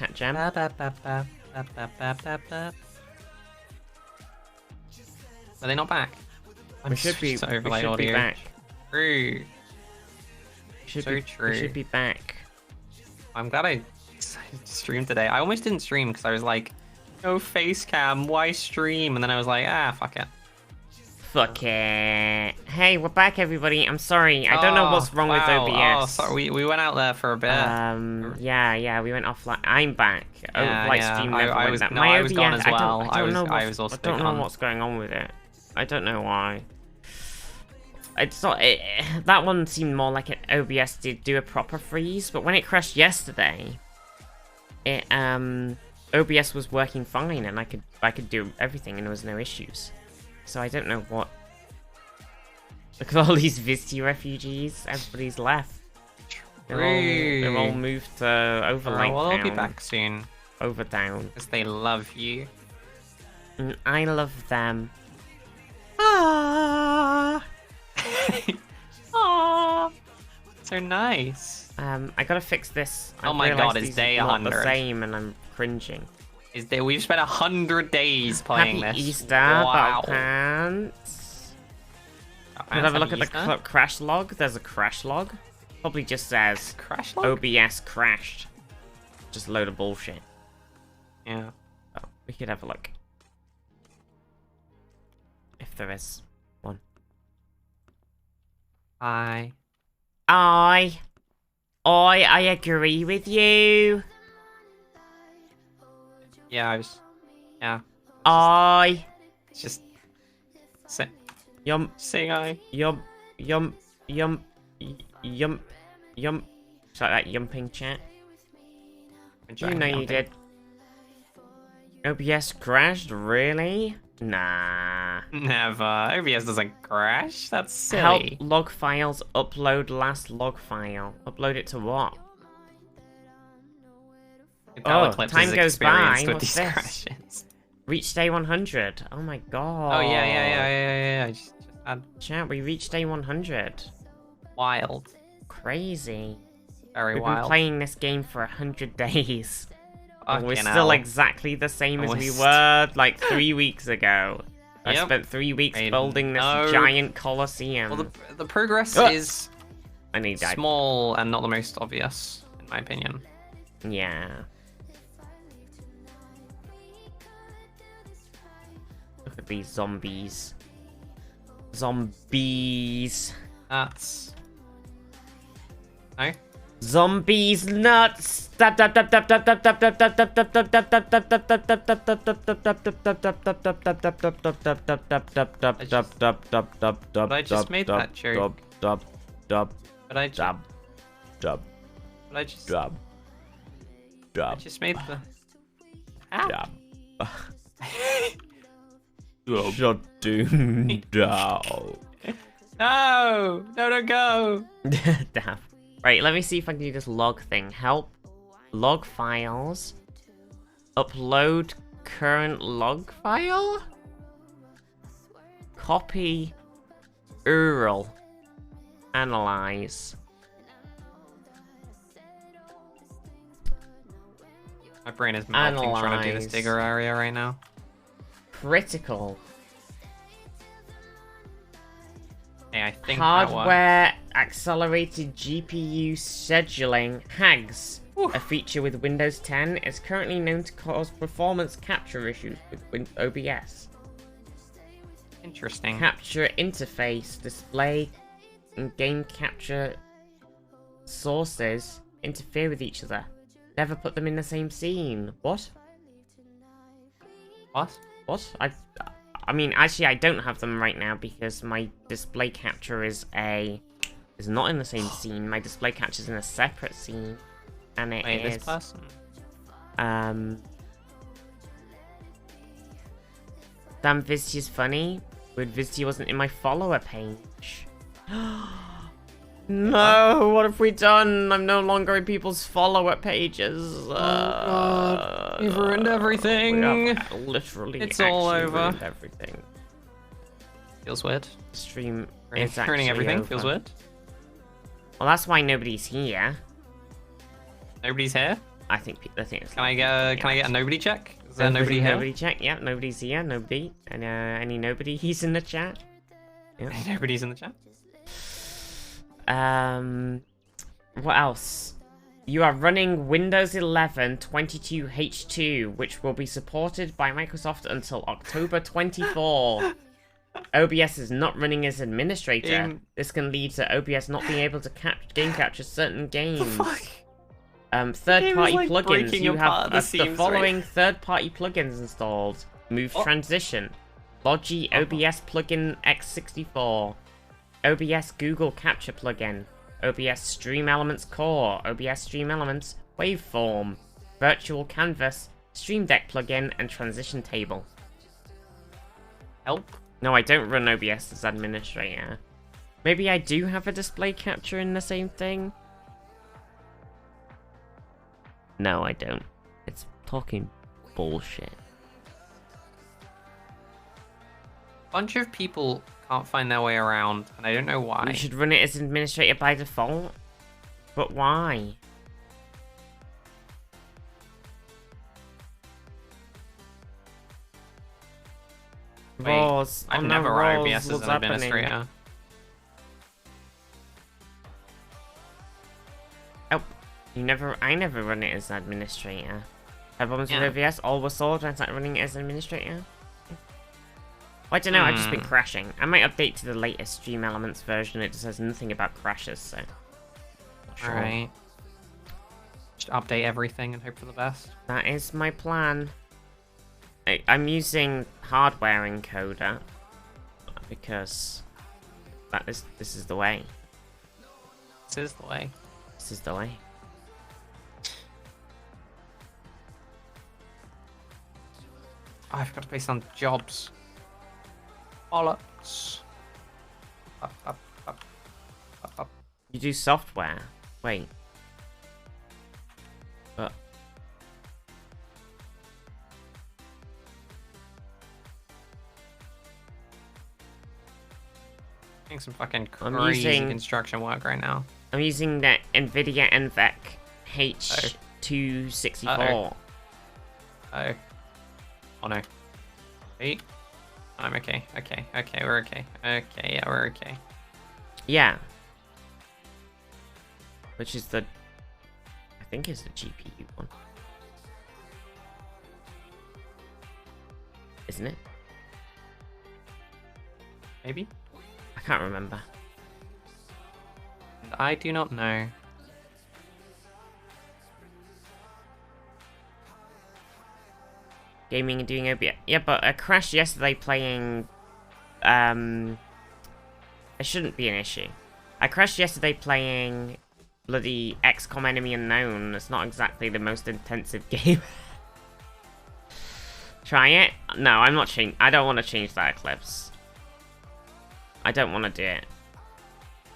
cat gem. Are they not back? We should be back. True. We should be back. I'm glad I streamed today. I almost didn't stream because I was like, no face cam, why stream? And then I was like, fuck it. Fuck it. Hey, we're back, everybody. I'm sorry. I don't know what's wrong with OBS. Oh, sorry. We went out there for a bit. Yeah, we went offline. I'm back. Stream never went that. I was gone as well. I was also I don't know what's going on with it. I don't know why. It's not. That one seemed more like an OBS did do a proper freeze, but when it crashed yesterday, OBS was working fine and I could do everything and there was no issues. So I don't know what. Look at all these Vizty refugees. Everybody's left. They're all moved to Overlight well, Town. I'll be back soon. Overdown. Because they love you. And I love them. Ah. Aww. So nice. I gotta fix this. Oh my god, it's day 100. The same, and I'm cringing. We've spent 100 days playing Happy this. Easter, wow. Battle Pants. Let's have a look at the crash log. There's a crash log. Probably just says crash log? OBS crashed. Just a load of bullshit. Yeah. Oh, we could have a look. If there is one. I agree with you. Yeah, It's just say I. Yum. It's like that yumping chat. You know you did. OBS crashed? Really? Nah. Never. OBS doesn't crash. That's silly. Help log files upload last log file. Upload it to what? Time goes by. What's this? Crashes. Reach day 100. Oh my god. Oh yeah. Just Chat, we reached day 100. Wild. Crazy. Very We've wild. been playing this game for 100 days. And we're Fucking still hell. exactly the same as we were like 3 weeks ago. I Yep. spent 3 weeks building this giant coliseum. Well, the progress is small and not the most obvious, in my opinion. Yeah. Look at these zombies. Zombies. That's... No? Zombies nuts. What I just made that joke. But I just made the... Shut down. No, don't go. Damn. Right, let me see if I can do this log thing. Help log files. Upload current log file. Copy URL. Analyze. My brain is melting trying to do this digger area right now. Critical. Hey, I think Hardware accelerated GPU scheduling HAGS, a feature with Windows 10, is currently known to cause performance capture issues with OBS. Interesting. Capture interface, display, and game capture sources interfere with each other. Never put them in the same scene. What? What? What? I mean, actually, I don't have them right now because my display capture is not in the same scene. My display capture is in a separate scene, and it is. This person. Damn, Vizty is funny. Weird, Vizty wasn't in my follower page. No, what have we done? I'm no longer in people's follower pages. Oh god, you've ruined everything. Literally, it's all over. Ruined everything. Feels weird. Stream is ruining everything. over. Feels weird. Well, that's why nobody's here. Nobody's here. I think it's. Can I get a nobody check? Is there nobody here? Nobody check. Yep, nobody's here. Nobody. And any nobody? He's in the chat. Yep. Nobody's in the chat. What else? You are running Windows 11 22H2, which will be supported by Microsoft until October 24. OBS is not running as administrator. This can lead to OBS not being able to game capture certain games. What the fuck? Third-party like plugins. You have the following right? third-party plugins installed. Move Transition, Logi OBS plugin X64, OBS Google Capture plugin, OBS Stream Elements Core, OBS Stream Elements Waveform, Virtual Canvas, Stream Deck plugin, and Transition Table. Help. No, I don't run OBS as administrator. Maybe I do have a display capture in the same thing? No, I don't. It's talking bullshit. Bunch of people can't find their way around, and I don't know why. You should run it as administrator by default. But why? Wait, Roars. I've Oh, never no, run Roars, OBS as what's an happening? administrator. Oh, I never run it as administrator. Have problems with OBS? All was solved when I started running it as administrator? Well, I don't know, I've just been crashing. I might update to the latest Stream Elements version. It just says nothing about crashes, so. Sure. Alright. Just update everything and hope for the best. That is my plan. I'm using hardware encoder because this is the way. This is the way. This is the way. Oh, I forgot to paste on jobs. Bollocks. Up. You do software. Wait. But Doing some fucking I'm crazy using- construction work right now. I'm using the NVIDIA NVEC H264. Oh. Oh no. Wait. I'm okay. Okay, we're okay. Okay, yeah, we're okay. Yeah. Which is the... I think is the GPU one. Isn't it? Maybe? I can't remember. And I do not know. Gaming and doing OBS. Yeah, but I crashed yesterday playing... It shouldn't be an issue. I crashed yesterday playing bloody XCOM Enemy Unknown. It's not exactly the most intensive game. Try it? No, I'm not changing. I don't want to change that Eclipse. I don't want to do it.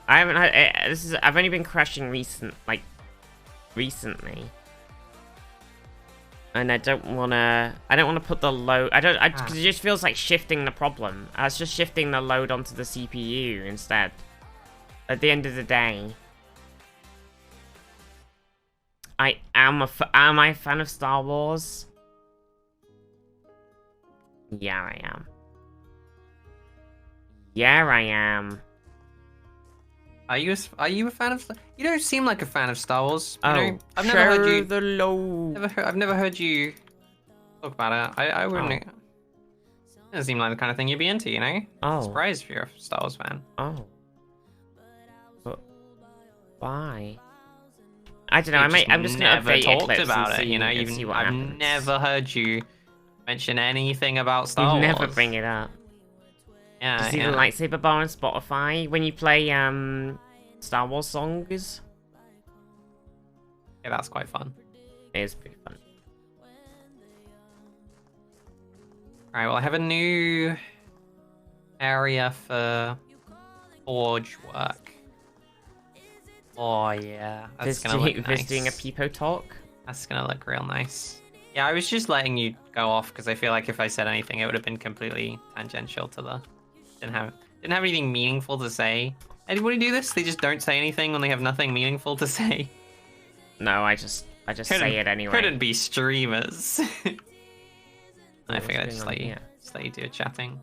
I haven't had... I've only been crashing recently. And I don't wanna put the load. Because it just feels like shifting the problem. I was just shifting the load onto the CPU instead. At the end of the day, am I a fan of Star Wars? Yeah, I am. Yeah, I am. Are you a fan of? You don't seem like a fan of Star Wars. You Oh, know, I've never heard you. the load. I've never heard you talk about it. I wouldn't. It doesn't seem like the kind of thing you'd be into, you know? Oh. Surprised if you're a Star Wars fan. Oh. But why? I don't know. I'm just gonna never update talked Eclipse about and it. see, You know, and see what I've happens. never heard you mention anything about Star You Wars. never bring it up. Yeah, Do you see the lightsaber bar on Spotify when you play Star Wars songs? Yeah, that's quite fun. It is pretty fun. All right, well, I have a new area for forge work. Oh yeah, that's gonna look nice. Visiting a Peepo talk. That's gonna look real nice. Yeah, I was just letting you go off because I feel like if I said anything, it would have been completely tangential to the. Didn't have anything meaningful to say. Anybody do this? They just don't say anything when they have nothing meaningful to say. No, I just I just say it anyway. Couldn't be streamers. I figured I'd just let you do a chatting.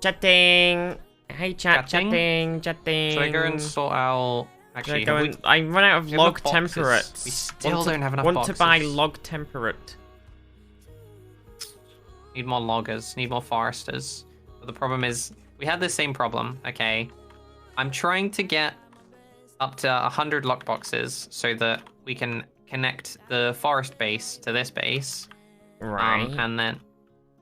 Chatting! Hey chat, chatting. Should I go and sort out... Actually, I run out of log temperate. We still don't have enough boxes. boxes. Want to buy log temperate. Need more loggers, need more foresters. But the problem is, we had the same problem, okay? I'm trying to get up to 100 lockboxes so that we can connect the forest base to this base. Right. And then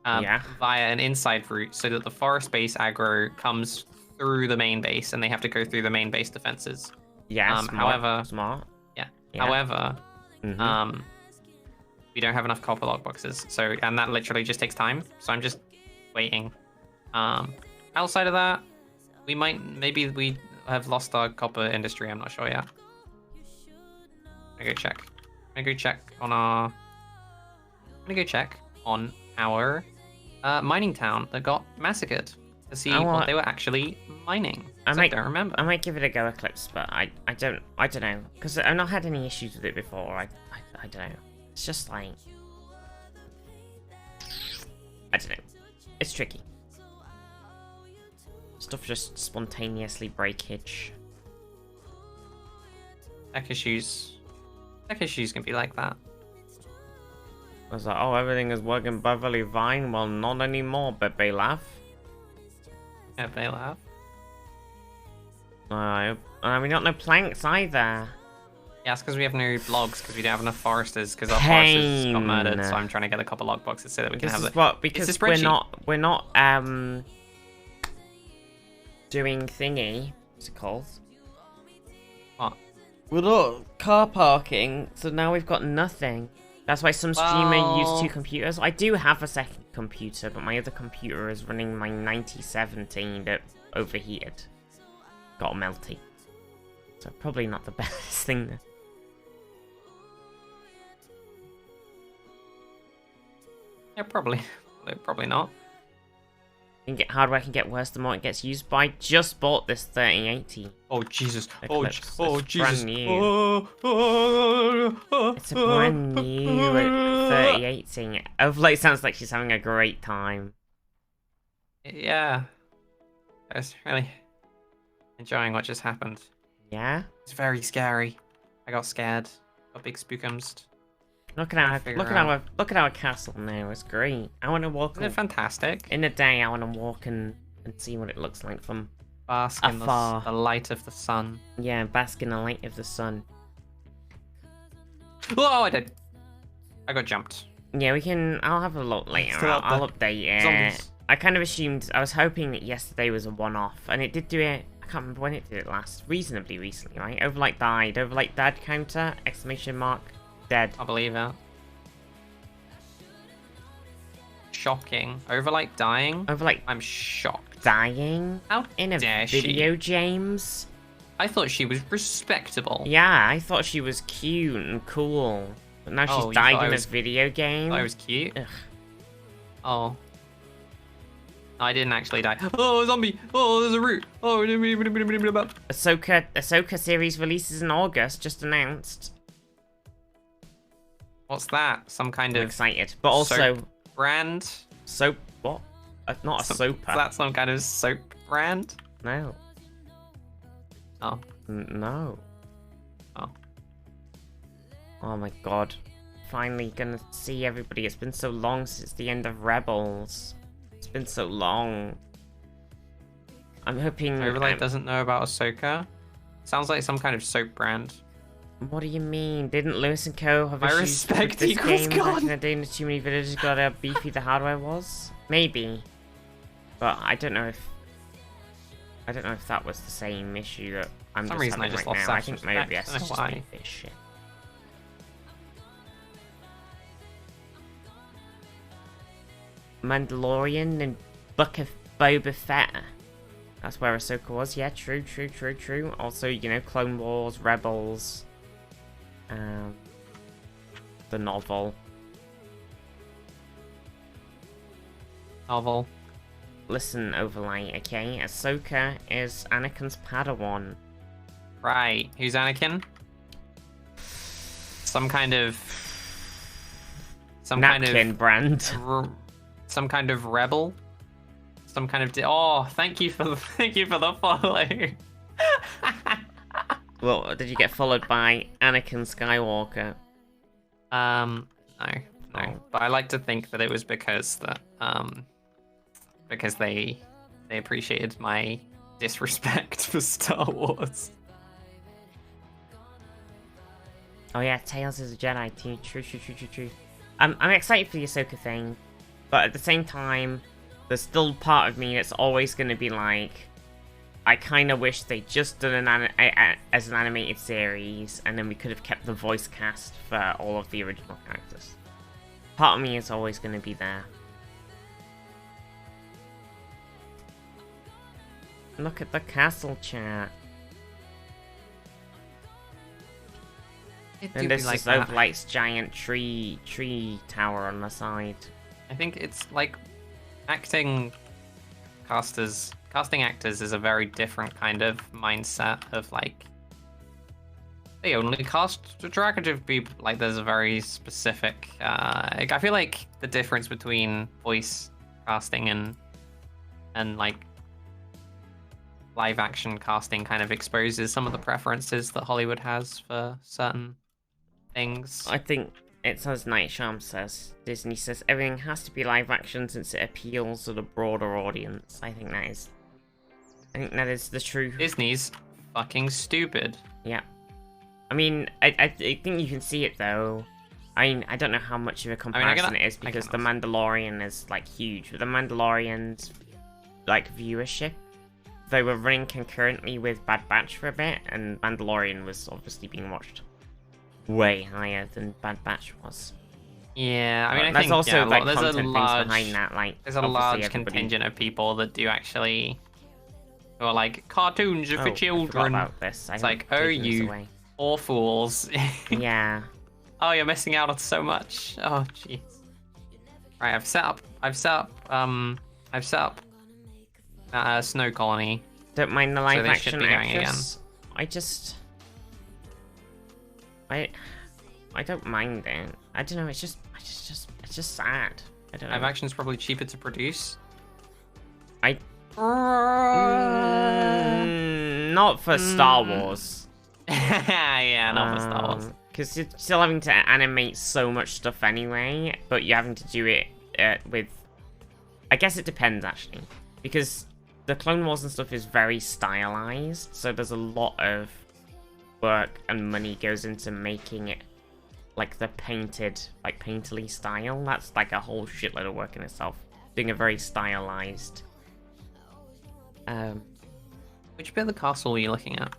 via an inside route so that the forest base aggro comes through the main base and they have to go through the main base defenses. Yeah, smart. Yeah. However, we don't have enough copper lockboxes, so and that literally just takes time. So I'm just waiting. Outside of that, maybe we have lost our copper industry. I'm not sure yet. I'm gonna go check on our. I'm gonna go check on our mining town that got massacred to see what they were actually mining. I don't remember. I might give it a go, Eclipse, but I don't know, because I've not had any issues with it before. I don't know. It's just like, I don't know. It's tricky. Stuff just spontaneously breakage. Tech issues can be like that. I was like, oh, everything is working perfectly fine. Well, not anymore, Pepe laugh. Pepe laugh. We got no planks either. Yeah, it's because we have no logs, because we don't have enough foresters, because our foresters got murdered. So I'm trying to get the copper log boxes so that we can have it. Because we're not doing thingy. What's it called? What? We're not car parking, so now we've got nothing. That's why some streamer used 2 computers. I do have a second computer, but my other computer is running my 9070 that overheated. Got melty. So probably not the best thing there. Yeah, probably not. Hardware can get worse the more it gets used by. Just bought this 3080. Oh Jesus! Eclipse. Oh Jesus! Brand new. It's a brand new 3080. Overlay sounds like she's having a great time. Yeah, I was really enjoying what just happened. Yeah. It's very scary. I got scared. Got big spookums. Look at our castle now. It's great. I want to walk. Isn't it fantastic? In the day, I want to walk and see what it looks like from bask in the light of the sun. Yeah, bask in the light of the sun. Oh, I did. I got jumped. Yeah, we can. I'll have a look later. I'll update it. Zombies. I kind of assumed. I was hoping that yesterday was a one-off, and it did do it. I can't remember when it did it last. Reasonably recently, right? Overlight died. Overlight dead counter! Exclamation mark. Dead. I believe it. Shocking. Overlight dying? Overlight. I'm shocked. Dying? How in a dare video, she? James? I thought she was respectable. Yeah, I thought she was cute and cool. But now she's died in a video game. I was cute? Ugh. Oh. I didn't actually die. Oh, zombie! Oh, there's a root! Oh, Ahsoka series releases in August, just announced. What's that? Some kind I'm of excited, but also soap brand? Soap? What? Not a soap. Is that some kind of soap brand? No. Oh. No. Oh. Oh my god. Finally gonna see everybody. It's been so long since the end of Rebels. It's been so long. I'm hoping... Overlight doesn't know about Ahsoka. Sounds like some kind of soap brand. What do you mean? Didn't Lewis and Co. have My issues respect with this equals game gone. back in the day and too many villagers got how beefy the hardware was? Maybe. But I don't know if that was the same issue that I'm For some just reason having I just right lost now. I think maybe respect. it's I don't know just why. me this shit. Mandalorian and Book of Boba Fett. That's where Ahsoka was. Yeah, true. Also, you know, Clone Wars, Rebels, the novel. Listen, Overlight, okay? Ahsoka is Anakin's Padawan. Right. Who's Anakin? some kind of napkin brand. Some kind of rebel. Some kind of oh, thank you for the follow. Well, did you get followed by Anakin Skywalker? No. Oh. But I like to think that it was because they appreciated my disrespect for Star Wars. Oh yeah, Tails is a Jedi too. True. I'm excited for the Ahsoka thing, but at the same time, there's still part of me that's always going to be like, I kind of wish they just done as an animated series, and then we could have kept the voice cast for all of the original characters. Part of me is always going to be there. Look at the castle chat. And there's this Overlight's giant tree tower on the side. I think it's like casting actors is a very different kind of mindset of like they only cast attractive people. Like there's a very specific I feel like the difference between voice casting and like live action casting kind of exposes some of the preferences that Hollywood has for certain things. I think it's as Night Charm says. Disney says everything has to be live action since it appeals to the broader audience. I think that is the truth. Disney's fucking stupid. Yeah. I mean, I think you can see it though. I mean, I don't know how much of a comparison it is because The Mandalorian is like huge. But The Mandalorian's like viewership, they were running concurrently with Bad Batch for a bit, and Mandalorian was obviously being watched way higher than Bad Batch was. Yeah, I mean, there's also like there's content a things large behind that. Like there's a large contingent of people that do actually, who are like cartoons are for children. I forgot about this. It's like, oh, you poor fools. Yeah. Oh, you're missing out on so much. Oh, jeez. Right, I've set up Snow Colony. Don't mind the live action actress. I don't mind it. I don't know. It's just sad. I don't know. Live action's probably cheaper to produce. Not for Star Wars. Yeah, not for Star Wars. Because you're still having to animate so much stuff anyway, but you're having to do it with. I guess it depends actually, because the Clone Wars and stuff is very stylized, so there's a lot of work and money goes into making it like the painterly style. That's like a whole shitload of work in itself. Doing a very stylized. Which bit of the castle were you looking at?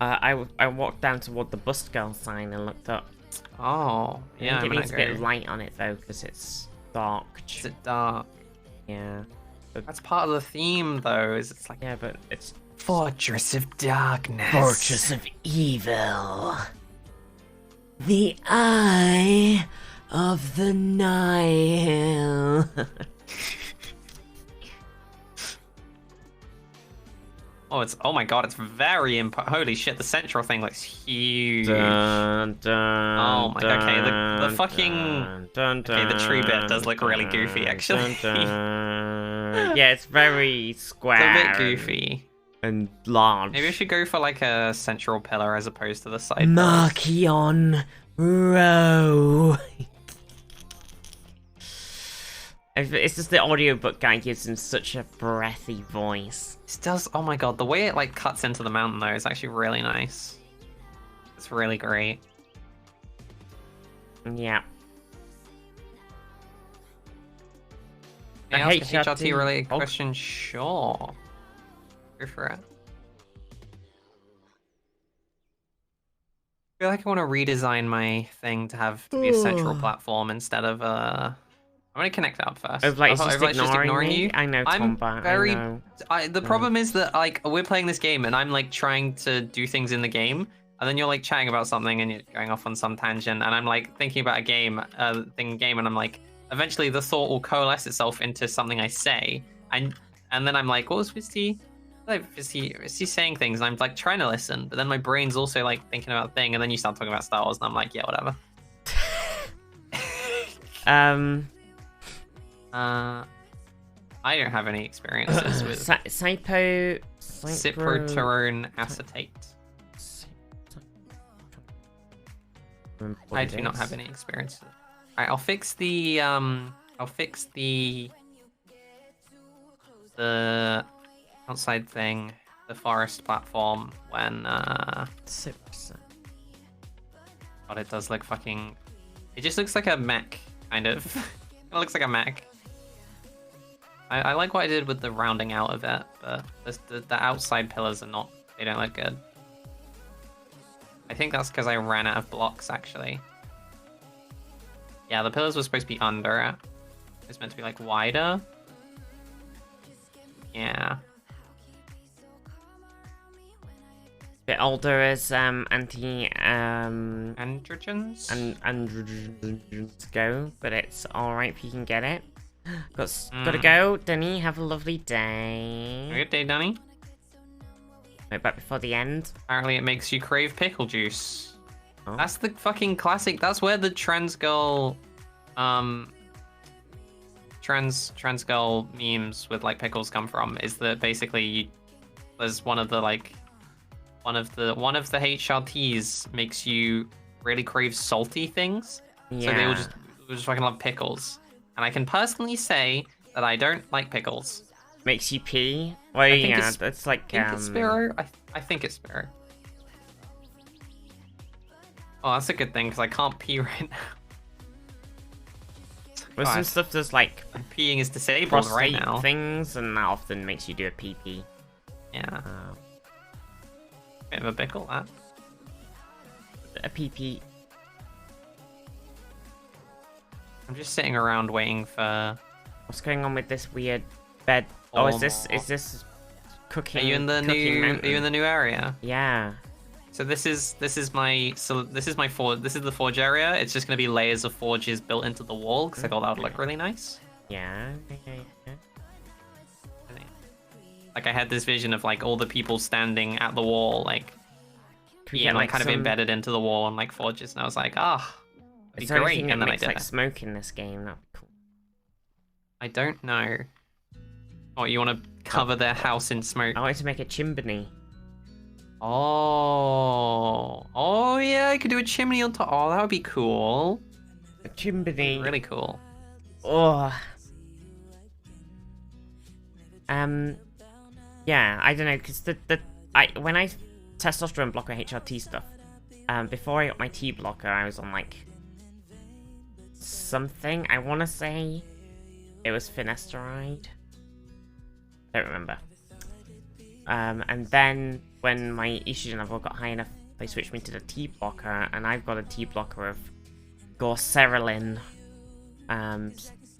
I walked down toward the Bust Girl sign and looked up. Oh, yeah. It needs a bit of light on it though, because it's dark. Is it dark? Yeah. That's part of the theme, though. Is it's like but it's Fortress of Darkness. Fortress of Evil. The Eye of the Nile. Oh my god, it's very holy shit, the central thing looks huge. Dun, dun, oh my god, okay, the fucking okay, the tree bit does look really goofy actually. Yeah, it's very square. It's a bit goofy. And large. Maybe I should go for like a central pillar as opposed to the side. Marchion Row. It's just the audiobook guy gives him such a breathy voice. It does. Oh my god, the way it like cuts into the mountain though is actually really nice. It's really great. Yeah. Can I ask a HRT related question? Sure. Go for it. I feel like I want to redesign my thing to be a central platform instead of I'm gonna connect that up first. Overlight's just ignoring you. I know, Tom, the problem is that like we're playing this game and I'm like trying to do things in the game, and then you're like chatting about something and you're going off on some tangent, and I'm like thinking about a game, and I'm like, eventually the thought will coalesce itself into something I say, and then I'm like, what was Twisty? Like, is he saying things? And I'm like trying to listen, but then my brain's also like thinking about a thing, and then you start talking about Star Wars, and I'm like, yeah, whatever. I don't have any experiences with cyproterone acetate. I do not have any experience. Alright, I'll fix the outside thing, the forest platform when God, it does look fucking. It just looks like a mech, kind of. It looks like a mech. I like what I did with the rounding out of it, but the outside pillars are not. They don't look good. I think that's because I ran out of blocks, actually. Yeah, the pillars were supposed to be under it. It's meant to be like wider. Yeah. Bit older as androgens go, but it's alright if you can get it. Gotta go, Dunny. Have a lovely day. Have a good day, Dunny. Right back before the end. Apparently it makes you crave pickle juice. Oh. That's the fucking classic. That's where the trans girl memes with like pickles come from. Is that basically there's one of the HRTs makes you really crave salty things. Yeah. So they will just fucking love pickles. And I can personally say that I don't like pickles. Makes you pee? Well, yeah, it's like I think it's Spiro. I think it's Spiro. Oh, that's a good thing because I can't pee right now. Well, some stuff does like peeing is disabled right now. Things, and that often makes you do a pee. Yeah. Bit of a pickle, that. A pee. I'm just sitting around waiting for. What's going on with this weird bed? Oh, is this cooking? Are you in the new area? Yeah. So this is my forge. This is the forge area. It's just gonna be layers of forges built into the wall because I thought that would look really nice. Yeah. Like I had this vision of like all the people standing at the wall, like kind of embedded into the wall and like forges, and I was like, it'd be great. And then I did like smoke in this game. That'd be cool. I don't know. Oh, you want to cover their house in smoke? I wanted to make a chimney. Oh yeah, I could do a chimney on top. Oh, that would be cool. A chimney. Really cool. Oh. Yeah, I don't know, because when I testosterone blocker HRT stuff, before I got my T blocker, I was on like something. I want to say it was finasteride. Don't remember. And then when my estrogen level got high enough, they switched me to the T blocker, and I've got a T blocker of gorserelin,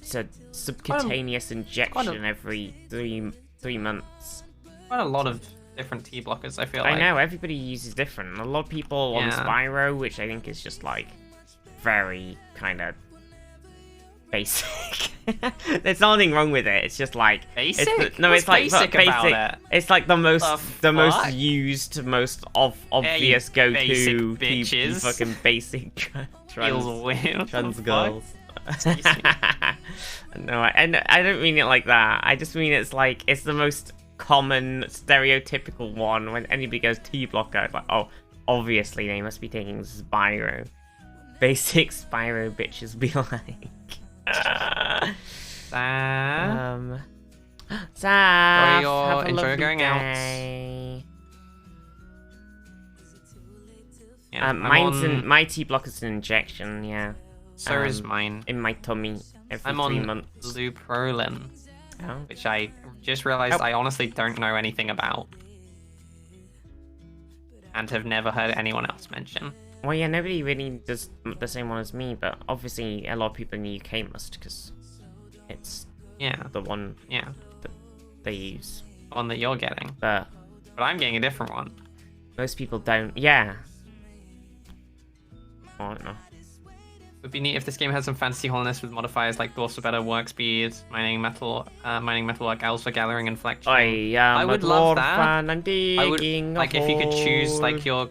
so subcutaneous injection every three months. Quite a lot of different T blockers, I feel like. I know, everybody uses different. A lot of people on Spyro, which I think is just like very kind of basic. There's nothing wrong with it. It's just like basic. It's like basic about it? It's like the most used, most obvious go-to bitches. fucking basic trans girls. No, I don't mean it like that. I just mean it's like it's the most common stereotypical one. When anybody goes T blocker, it's like, oh, obviously they must be taking Spyro. Basic Spyro bitches be like. Sam. Enjoy going out. Yeah, my T blocker's an injection. Yeah. So is mine. In my tummy every 3 months. Luprolin, which I just realized I honestly don't know anything about, and have never heard anyone else mention. Well, yeah, nobody really does the same one as me, but obviously a lot of people in the UK must, because it's the one that they use. The one that you're getting. But I'm getting a different one. Most people don't. Yeah. Oh, I don't know. would be neat if this game had some fantasy hollowness with modifiers like dwarfs for better work speed, mining metalwork, elves for gathering and flexion. I would love that. And I'm digging like if you could choose like your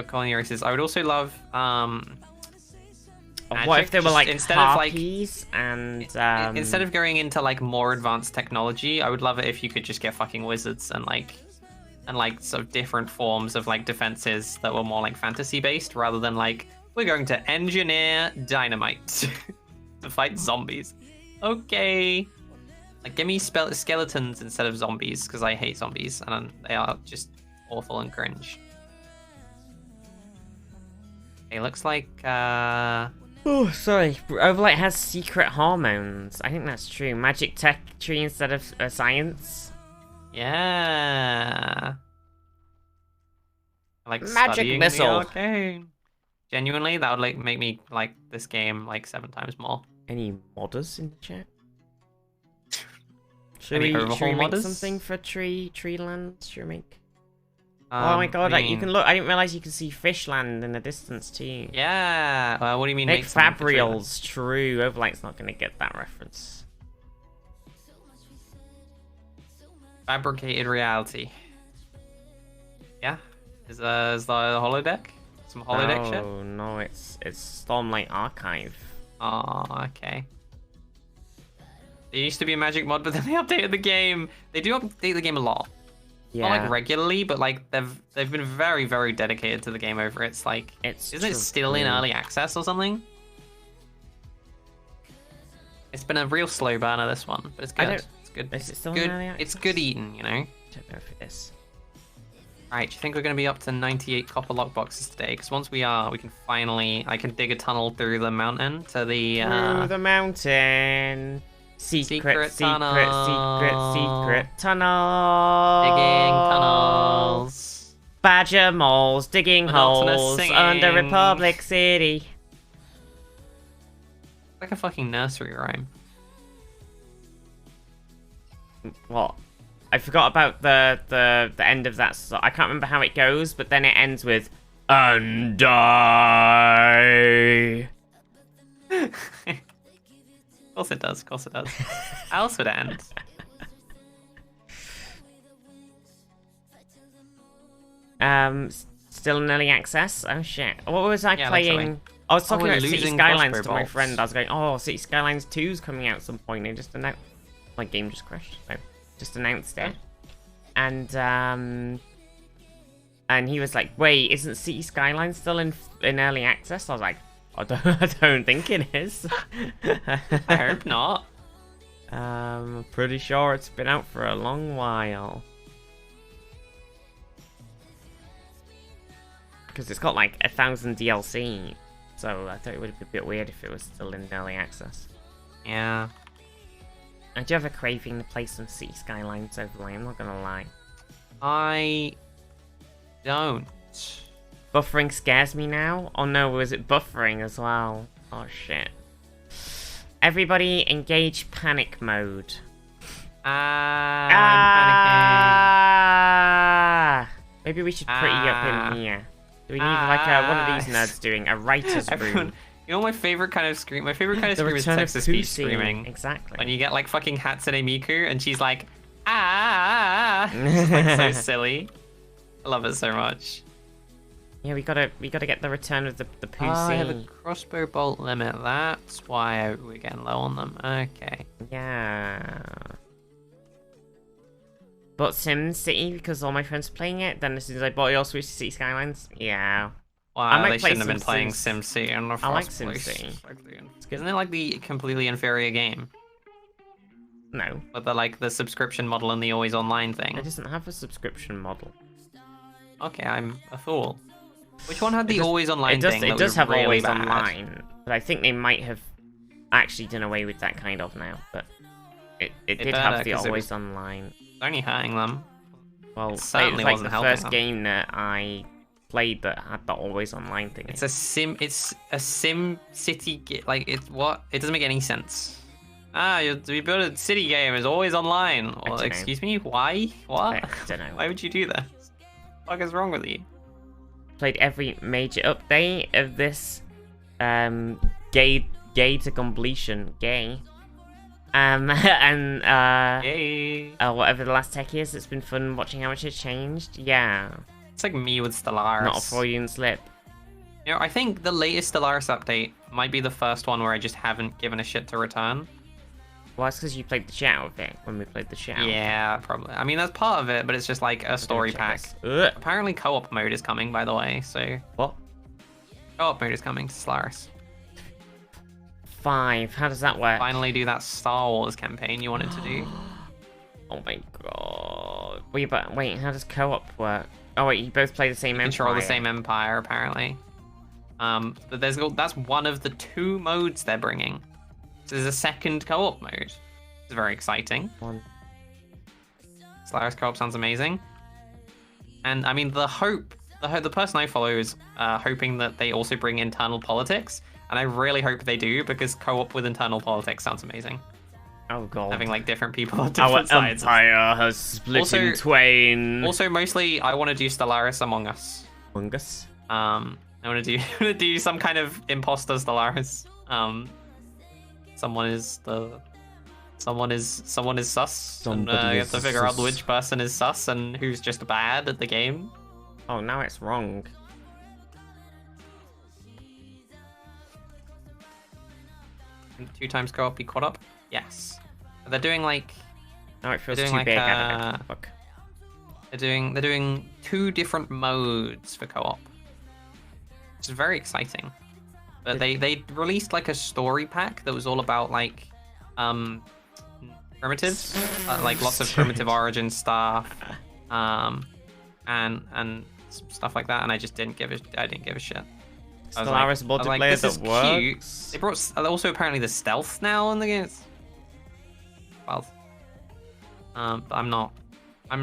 colony races. I would also love what if they were like instead harpies and instead of going into like more advanced technology, I would love it if you could just get fucking wizards and like sort of different forms of like defenses that were more like fantasy based rather than like we're going to engineer dynamite to fight zombies. Okay. Like, give me skeletons instead of zombies, because I hate zombies, and they are just awful and cringe. Okay, looks like, Oh, sorry. Overlight has secret hormones. I think that's true. Magic tech tree instead of science. Yeah. I like Magic missile. Okay. Genuinely, that would like make me like this game like 7 times more. Any modders in the chat? Should Any we overhaul make modders? something for Treeland? Should we make? Oh my god! I Like you can look. I didn't realize you can see Fishland in the distance too. Yeah. What do you mean? Make something for Fabrials. True. Overlight's not gonna get that reference. Fabricated reality. Yeah. Is the holodeck? Some holodeck shit? Oh no, it's Stormlight Archive. Oh, okay. There used to be a magic mod, but then they updated the game. They do update the game a lot. Yeah. Not like regularly, but like they've been very, very dedicated to the game over its like isn't it still in early access or something? It's been a real slow burner, this one, but it's good. It's good. Is it still good. in early access? It's good eating, you know? I don't know if it is. Alright, do you think we're going to be up to 98 copper lockboxes today? Because once we are, we can finally... I can dig a tunnel through the mountain to the... Through the mountain. Secret tunnel. Digging tunnels. Badger moles digging Monotonous holes singing. under Republic City. Like a fucking nursery rhyme. What? I forgot about the end of that song. I can't remember how it goes, but then it ends with and die. Of course it does, of course it does. How else would it end? Still in early access? Oh shit. What was I Yeah, playing? literally. I was talking we're about City losing Skylines crossbow to my bolts. friend. I was going, oh, City Skylines 2 is coming out at some point. They just announced... My game just crashed. No, just announced it. And he was like, wait, isn't City Skylines still in early access? I was like, I don't think it is. I hope not. I'm pretty sure it's been out for a long while. Because it's got like 1,000 DLC. So I thought it would be a bit weird if it was still in early access. Yeah. I do have a craving to play some City Skylines overlay, I'm not gonna lie. I don't. Buffering scares me now? Oh no, was it buffering as well? Oh shit. Everybody engage panic mode. I'm Maybe we should pretty up in here. Do we need like one of these nerds doing a writer's room? You know my favorite kind of scream? My favorite kind of The scream is return of Texas Beach Pussy. screaming. Exactly. When you get like fucking Hatsune Miku and she's like, It's like so silly. I love it so much. Yeah, we gotta get the return of the Pussy. I have a crossbow bolt limit. That's why we're getting low on them. Okay. Yeah. But Sim City because all my friends are playing it. Then as soon as I bought it, I'll switch to City Skylines. Yeah. Wow, might they play shouldn't have been playing Sims. SimCity in the first I like place. SimCity. Isn't it like the completely inferior game? No, With the subscription model and the always online thing. it doesn't have a subscription model. Okay, I'm a fool. Which one had the It does- always online thing? It that does was have really always bad? online, but I think they might have actually done away with that kind of now. But it did better, have the 'cause it always was- online. It's only hurting them. Well, it it certainly was like wasn't the helping first them. game that I played that had the always online thing. It's a Sim City like it's what? It doesn't make any sense. You build a city game is always online. Well, dunno. excuse me, why? What? I don't know. Why would you do that? What the fuck is wrong with you? Played every major update of this gay to completion. Gay. And Yay. whatever the last tech is, it's been fun watching how much it's changed. Yeah. It's like me with Stellaris. Not a Freudian slip. You know, I think the latest Stellaris update might be the first one where I just haven't given a shit to return. Well, that's because you played the shit out of it when we played the shit out. Yeah, probably. I mean, that's part of it, but it's just like a story pack. Apparently co-op mode is coming, by the way, so... What? Co-op mode is coming to Stellaris. 5. How does that work? Finally do that Star Wars campaign you wanted to do. Oh my god. Wait, but wait, how does co-op work? Oh wait, you both play the same empire. Control the same empire, apparently. But that's one of the 2 modes they're bringing. So there's a second co-op mode. It's very exciting. Stellaris co-op sounds amazing. And I mean, the person I follow is hoping that they also bring internal politics. And I really hope they do, because co-op with internal politics sounds amazing. Oh god. Having like different people on different sides. Our empire has split in twain. Also, mostly, I want to do Stellaris Among Us. Among Us? I want to do some kind of imposter Stellaris. Someone is sus. And you have to figure out which person is sus and who's just bad at the game. Oh, now it's wrong. And 2 times co-op be caught up? Yes. They're doing like... No, it feels doing too like big. Fuck. They're doing 2 different modes for co-op. Which is very exciting. But they released like a story pack that was all about like primitives, like lots of primitive origin stuff, and stuff like that. And I just didn't give a shit. Stellaris multiplayer that works. Cute. They brought also apparently the stealth now in the game. Well, but I'm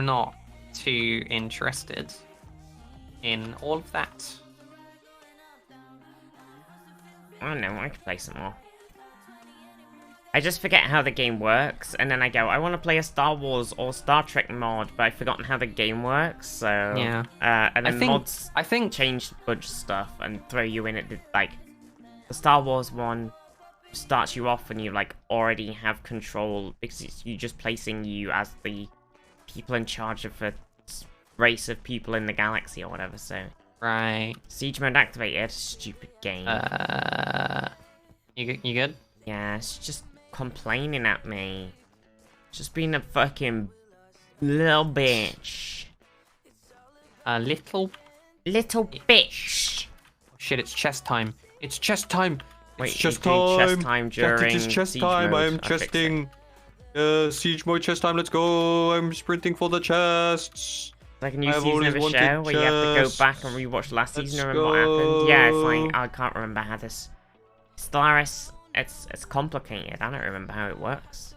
not too interested in all of that. I don't know, I could play some more. I just forget how the game works, and then I go, I want to play a Star Wars or Star Trek mod, but I've forgotten how the game works, so... Yeah. And then mods change a bunch of stuff and throw you in at the, like... The Star Wars one starts you off and you, like, already have control, because it's you just placing you as the people in charge of a race of people in the galaxy or whatever, so... Right. Siege mode activated. Stupid game. You good? Yeah, it's just complaining at me. Just being a fucking little bitch. A little bitch. Oh, shit, it's chest time. It's chest time. Wait, it's chest time during it is chest siege time. mode. I am chesting. Siege mode chest time. Let's go. I'm sprinting for the chests. Like a new season of a show where you have to go back and rewatch last season and remember what happened. Yeah, it's like, I can't remember how this... Stellaris, it's complicated. I don't remember how it works.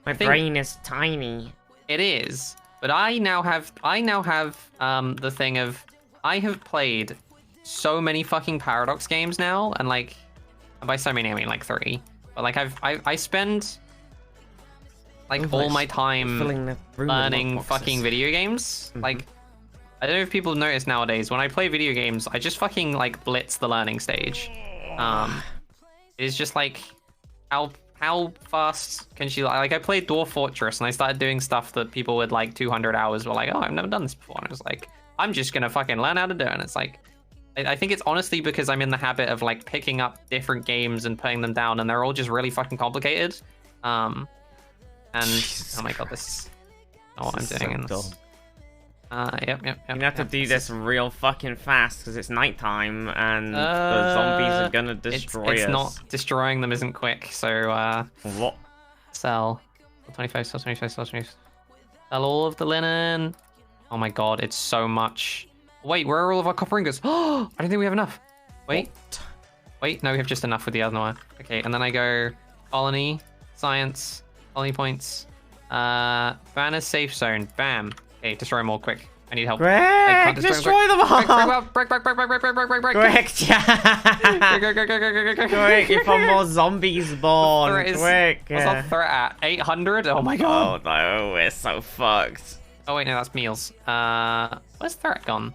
My brain is tiny. It is, but I now have the thing of, I have played so many fucking Paradox games now, and like, by so many I mean like 3. But like I spend... like all my time learning fucking video games. Mm-hmm. Like, I don't know if people notice nowadays, when I play video games, I just fucking like blitz the learning stage. It's just like, how fast can she, like I played Dwarf Fortress and I started doing stuff that people with like 200 hours were like, oh, I've never done this before. And I was like, I'm just gonna fucking learn how to do it. And it's like, I think it's honestly because I'm in the habit of like picking up different games and putting them down, and they're all just really fucking complicated. And Jesus oh my god, this is not what I'm doing in this. Yep. You have to do this real fucking fast because it's nighttime and the zombies are gonna destroy us. It's not destroying them isn't quick, so what? Sell 25, sell 25, sell 25. Sell all of the linen. Oh my god, it's so much. Wait, where are all of our copper ingots? Oh, I don't think we have enough. Wait, no, we have just enough with the other one. Okay, and then I go colony, science. Colony points. Banner safe zone. Bam. Okay, destroy them all quick. I need help. Greg, destroy them all! Break. Quick, quick, before more zombies spawn. Quick. What's our threat at? 800? Oh my god. Oh no, we're so fucked. Oh wait, no, that's meals. Where's threat gone?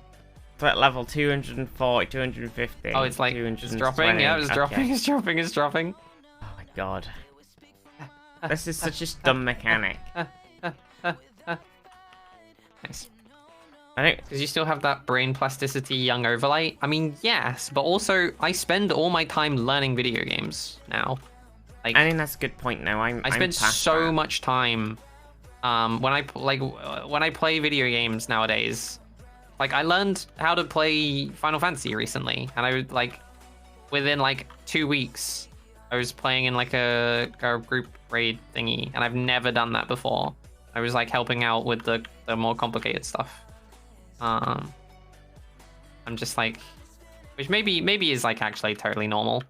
Threat level 240, 250. Oh, it's like it's dropping. Yeah, it's dropping. It's dropping. It's dropping. Oh my god. This is such a dumb mechanic. Nice. I don't. Because you still have that brain plasticity young overlay. I mean, yes, but also I spend all my time learning video games now. Like, I think that's a good point. Now I spend so much time when I play video games nowadays. Like, I learned how to play Final Fantasy recently, and I would like within like 2 weeks I was playing in like a group raid thingy, and I've never done that before. I was like helping out with the more complicated stuff. I'm just like, which maybe is like actually totally normal.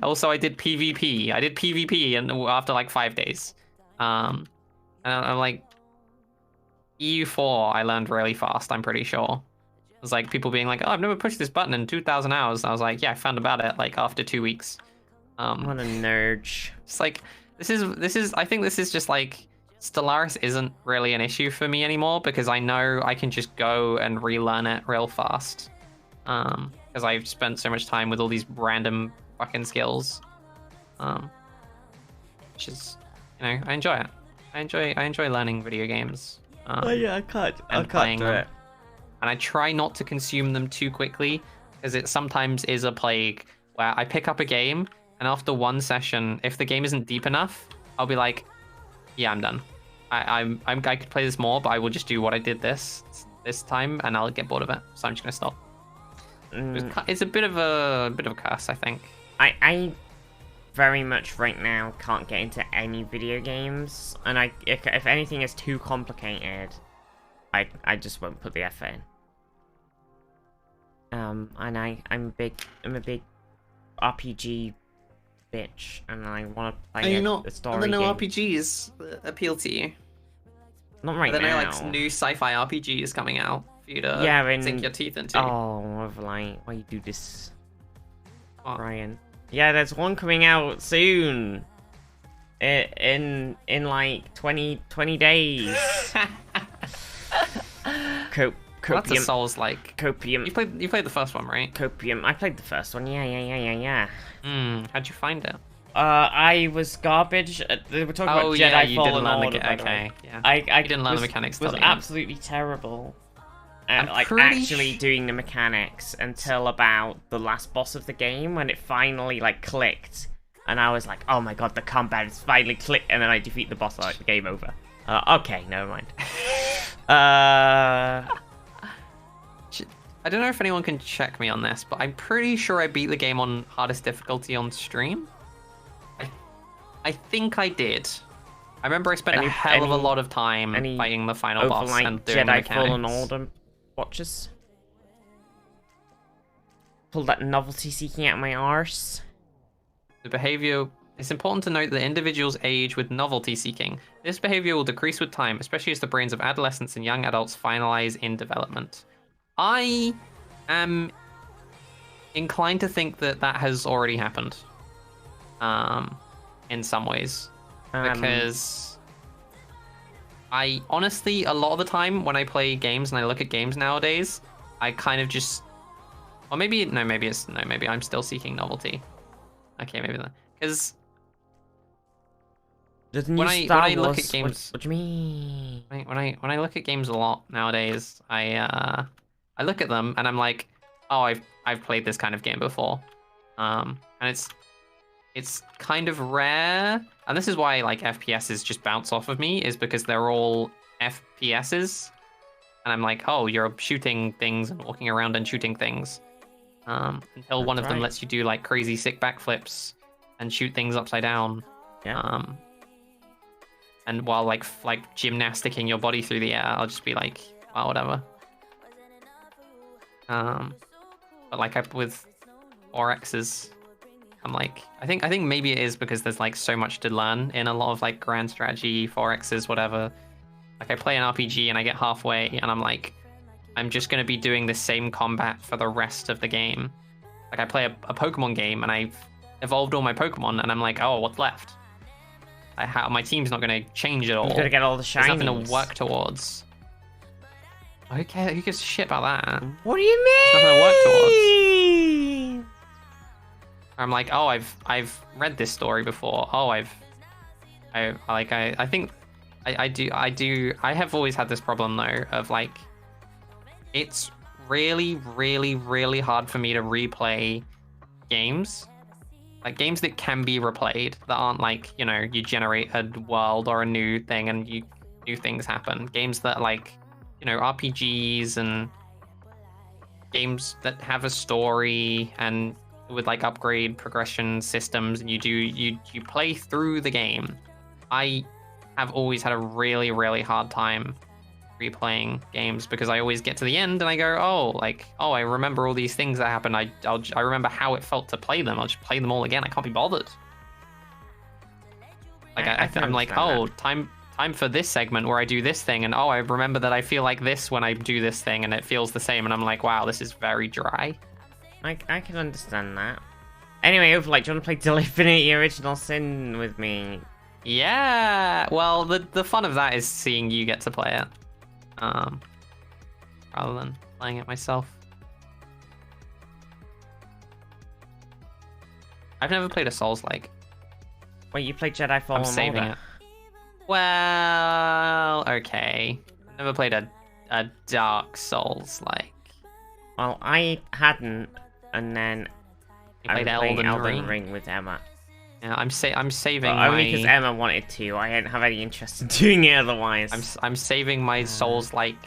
Also, I did PvP. I did PvP and after like 5 days. And I'm like, EU4 I learned really fast, I'm pretty sure. It was like people being like, oh, I've never pushed this button in 2,000 hours. And I was like, yeah, I found about it like after 2 weeks. What a nerd. It's like, this is I think this is just like, Stellaris isn't really an issue for me anymore because I know I can just go and relearn it real fast. Because I've spent so much time with all these random fucking skills. Which is, you know, I enjoy it. I enjoy learning video games. Oh yeah, I can't do it. And I try not to consume them too quickly because it sometimes is a plague where I pick up a game and after one session, if the game isn't deep enough, I'll be like, yeah, I'm done. I could play this more, but I will just do what I did this time, and I'll get bored of it. So I'm just gonna stop. It's a bit of a curse, I think. I very much right now can't get into any video games, and if anything is too complicated, I just won't put the effort in. And I'm a big RPG bitch, and I want to play a story game. No RPGs appeal to you? Not right now. There are like new sci-fi RPGs coming out for you to sink your teeth into. Oh, like, why you do this, Ryan? Yeah, there's one coming out soon. In like 20 days. Copium. That's a Souls-like. Copium. You played the first one, right? Copium. I played the first one. Yeah. How'd you find it? I was garbage. They were talking about Jedi Fallen Order. Okay, yeah. I didn't learn the mechanics. Was absolutely terrible at actually doing the mechanics until about the last boss of the game when it finally like clicked, and I was like, oh my god, the combat is finally clicked, and then I defeat the boss, like the game over. Okay, never mind. I don't know if anyone can check me on this, but I'm pretty sure I beat the game on hardest difficulty on stream. I think I did. I remember I spent a hell of a lot of time fighting the final boss and doing Jedi the Fallen Order watches. Pulled that novelty seeking out of my arse. The behavior. It's important to note that individuals age with novelty seeking. This behavior will decrease with time, especially as the brains of adolescents and young adults finalize in development. I am inclined to think that has already happened. In some ways. Because I honestly, a lot of the time when I play games and I look at games nowadays, I kind of just, or maybe I'm still seeking novelty. Okay, maybe not. Because when I look at games, what do you mean? When I look at games a lot nowadays, I look at them and I'm like, oh, I've played this kind of game before, and it's kind of rare, and this is why like FPSs just bounce off of me, is because they're all FPSs, and I'm like, oh, you're shooting things and walking around and shooting things, until one of them lets you do like crazy sick backflips and shoot things upside down, and while like gymnasticking your body through the air, I'll just be like, well, whatever. But like with RXs, I'm like, I think maybe it is because there's like so much to learn in a lot of like grand strategy, 4Xs, whatever. Like I play an RPG and I get halfway and I'm like, I'm just going to be doing the same combat for the rest of the game. Like I play a Pokemon game and I've evolved all my Pokemon and I'm like, oh, what's left? My team's not going to change at all. You're going to get all the shinies. There's nothing to work towards. Okay, who gives a shit about that? What do you It's nothing to work towards. mean? I'm like, oh, I've read this story before. Oh, I think I have always had this problem though of like, it's really, really, really hard for me to replay games. Like games that can be replayed, that aren't like, you know, you generate a world or a new thing and new things happen. Games that like, you know, RPGs and games that have a story and with like upgrade progression systems, and you play through the game. I have always had a really, really hard time replaying games because I always get to the end and I go, oh, I remember all these things that happened. I remember how it felt to play them. I'll just play them all again. I can't be bothered. Like I'm like, oh, time for this segment where I do this thing, and oh, I remember that I feel like this when I do this thing, and it feels the same, and I'm like, wow, this is very dry. I can understand that. Anyway, Overlight, do you want to play Delifinity Original Sin with me? Yeah. Well, the fun of that is seeing you get to play it, rather than playing it myself. I've never played a Souls-like. Wait, you played Jedi Fallen Order? I'm saving it. Well, okay. Never played a Dark Souls-like. Well, I hadn't, and then You played Elden Ring with Emma. Yeah, I'm saving But only because Emma wanted to. I didn't have any interest in doing it otherwise. I'm saving my Souls-like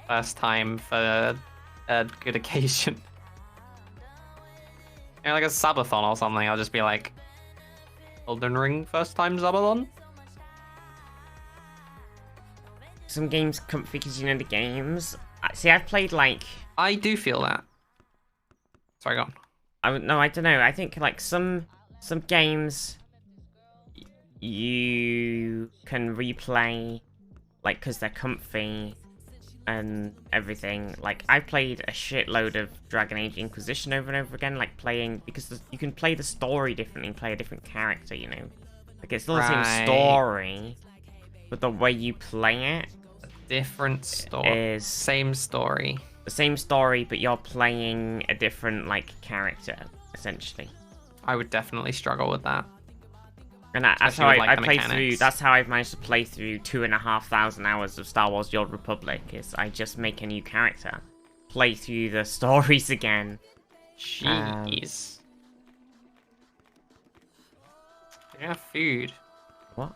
first time for a good occasion. You know, like a subathon or something. I'll just be like, Elden Ring first time subathon. Some games comfy because you know the games. See, I've played like. I do feel that. Sorry, go on. No, I don't know. I think like some games you can replay, like because they're comfy and everything. Like I played a shitload of Dragon Age Inquisition over and over again, like playing because you can play the story differently and play a different character. You know, like it's still the same story, but the way you play it. Different story. Is same story. The same story, but you're playing a different like character, essentially. I would definitely struggle with that. And that's how I play through. That's how I've managed to play through 2,500 hours of Star Wars: The Old Republic. Is I just make a new character, play through the stories again. Jeez. They don't have food. What?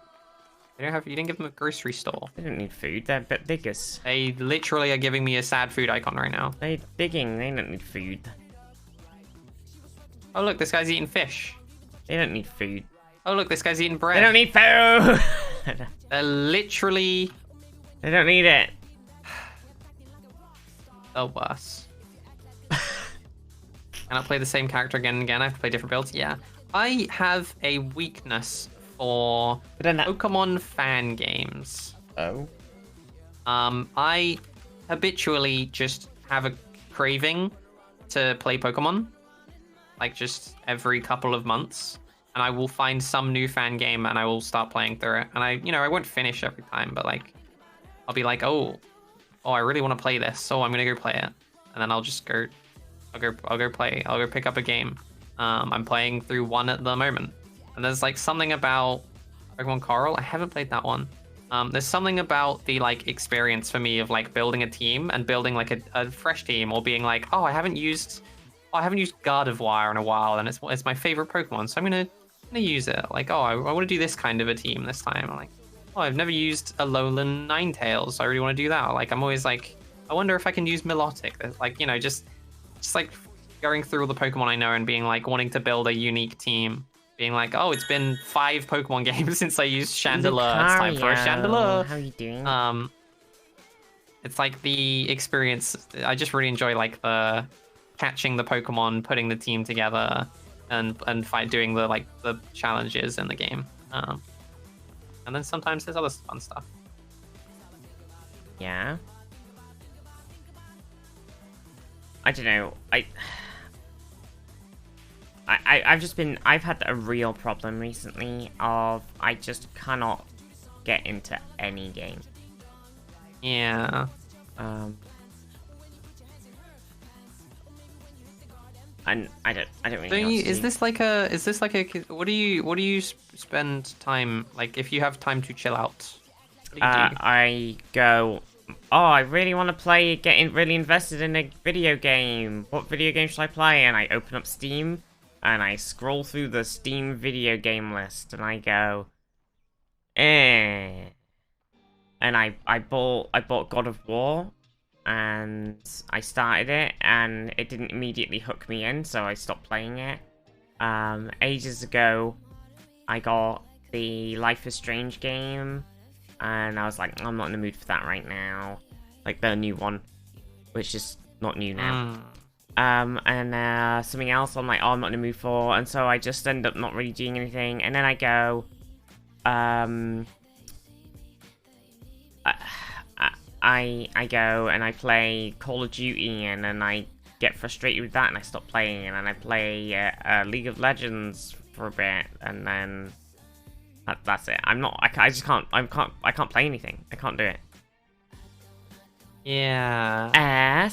You didn't give them a grocery store. They don't need food. They're diggers. They literally are giving me a sad food icon right now. They're digging. They don't need food. Oh look, this guy's eating fish. They don't need food. Oh look, this guy's eating bread. They don't need food. They're literally. They don't need it. Oh, worse. Can I play the same character again and again? I have to play different builds. Yeah, I have a weakness for Pokemon fan games. Oh. I habitually just have a craving to play Pokemon, like just every couple of months, and I will find some new fan game and I will start playing through it. And I won't finish every time, but like, I'll be like, oh, I really want to play this, so I'm gonna go play it, and then I'll go pick up a game. I'm playing through one at the moment. And there's like something about Pokemon Coral. I haven't played that one. There's something about the like experience for me of like building a team and building like a fresh team, or being like, oh, I haven't used Gardevoir in a while, and it's my favorite Pokemon, so I'm gonna use it. Like, oh, I want to do this kind of a team this time. I'm like, oh, I've never used a Alolan Ninetales, so I really want to do that. Like, I'm always like, I wonder if I can use Milotic. Like, you know, just like going through all the Pokemon I know and being like wanting to build a unique team. Being like, oh, it's been 5 Pokemon games since I used Chandelure. It's time for a Chandelure. How are you doing? It's like the experience. I just really enjoy like the catching the Pokemon, putting the team together, and doing the the challenges in the game. And then sometimes there's other fun stuff. Yeah. I don't know. I've had a real problem recently of I just cannot get into any game. Yeah. And I don't really Don't know you, what to is do. this like a what do you spend time like if you have time to chill out? What do you do? I go, oh, I really want to play, really invested in a video game. What video game should I play? And I open up Steam, and I scroll through the Steam video game list, and I go, eh. And I bought God of War, and I started it, and it didn't immediately hook me in, so I stopped playing it. Ages ago, I got the Life is Strange game, and I was like, I'm not in the mood for that right now. Like the new one, which is not new now. And something else I'm like, oh, I'm not in the mood for, and so I just end up not really doing anything, and then I go, I go and I play Call of Duty, and then I get frustrated with that, and I stop playing, and then I play League of Legends for a bit, and then that's it. I just can't. I can't play anything. I can't do it. Yeah.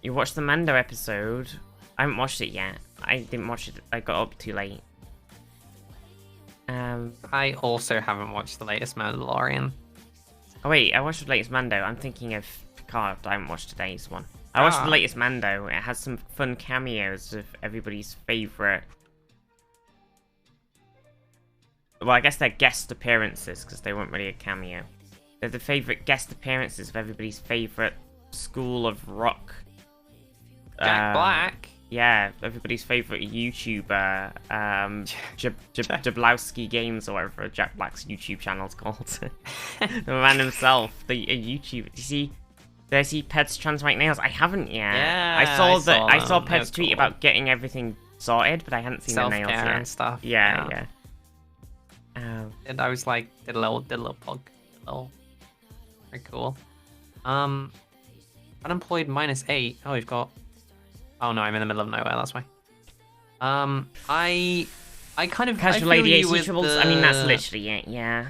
You watched the Mando episode. I haven't watched it yet. I didn't watch it. I got up too late. I also haven't watched the latest Mandalorian. Oh wait, I watched the latest Mando. I'm thinking of Picard. I haven't watched today's one. I watched the latest Mando. It has some fun cameos of everybody's favourite. Well, I guess they're guest appearances, because they weren't really a cameo. They're the favourite guest appearances of everybody's favourite School of Rock. Jack Black? Yeah, everybody's favourite YouTuber, Jablowski Games, or whatever Jack Black's YouTube channel's called. The man himself, the YouTuber. Did you see Ped's trans white nails? I haven't yet. Yeah, I saw Ped's tweet about getting everything sorted, but I hadn't seen the nails yet. And stuff. Yeah. And I was like, did a little plug. Very cool. Unemployed -8. Oh, we've got. Oh no, I'm in the middle of nowhere. That's why. I kind of casual ADHD troubles. I mean, that's literally it. Yeah.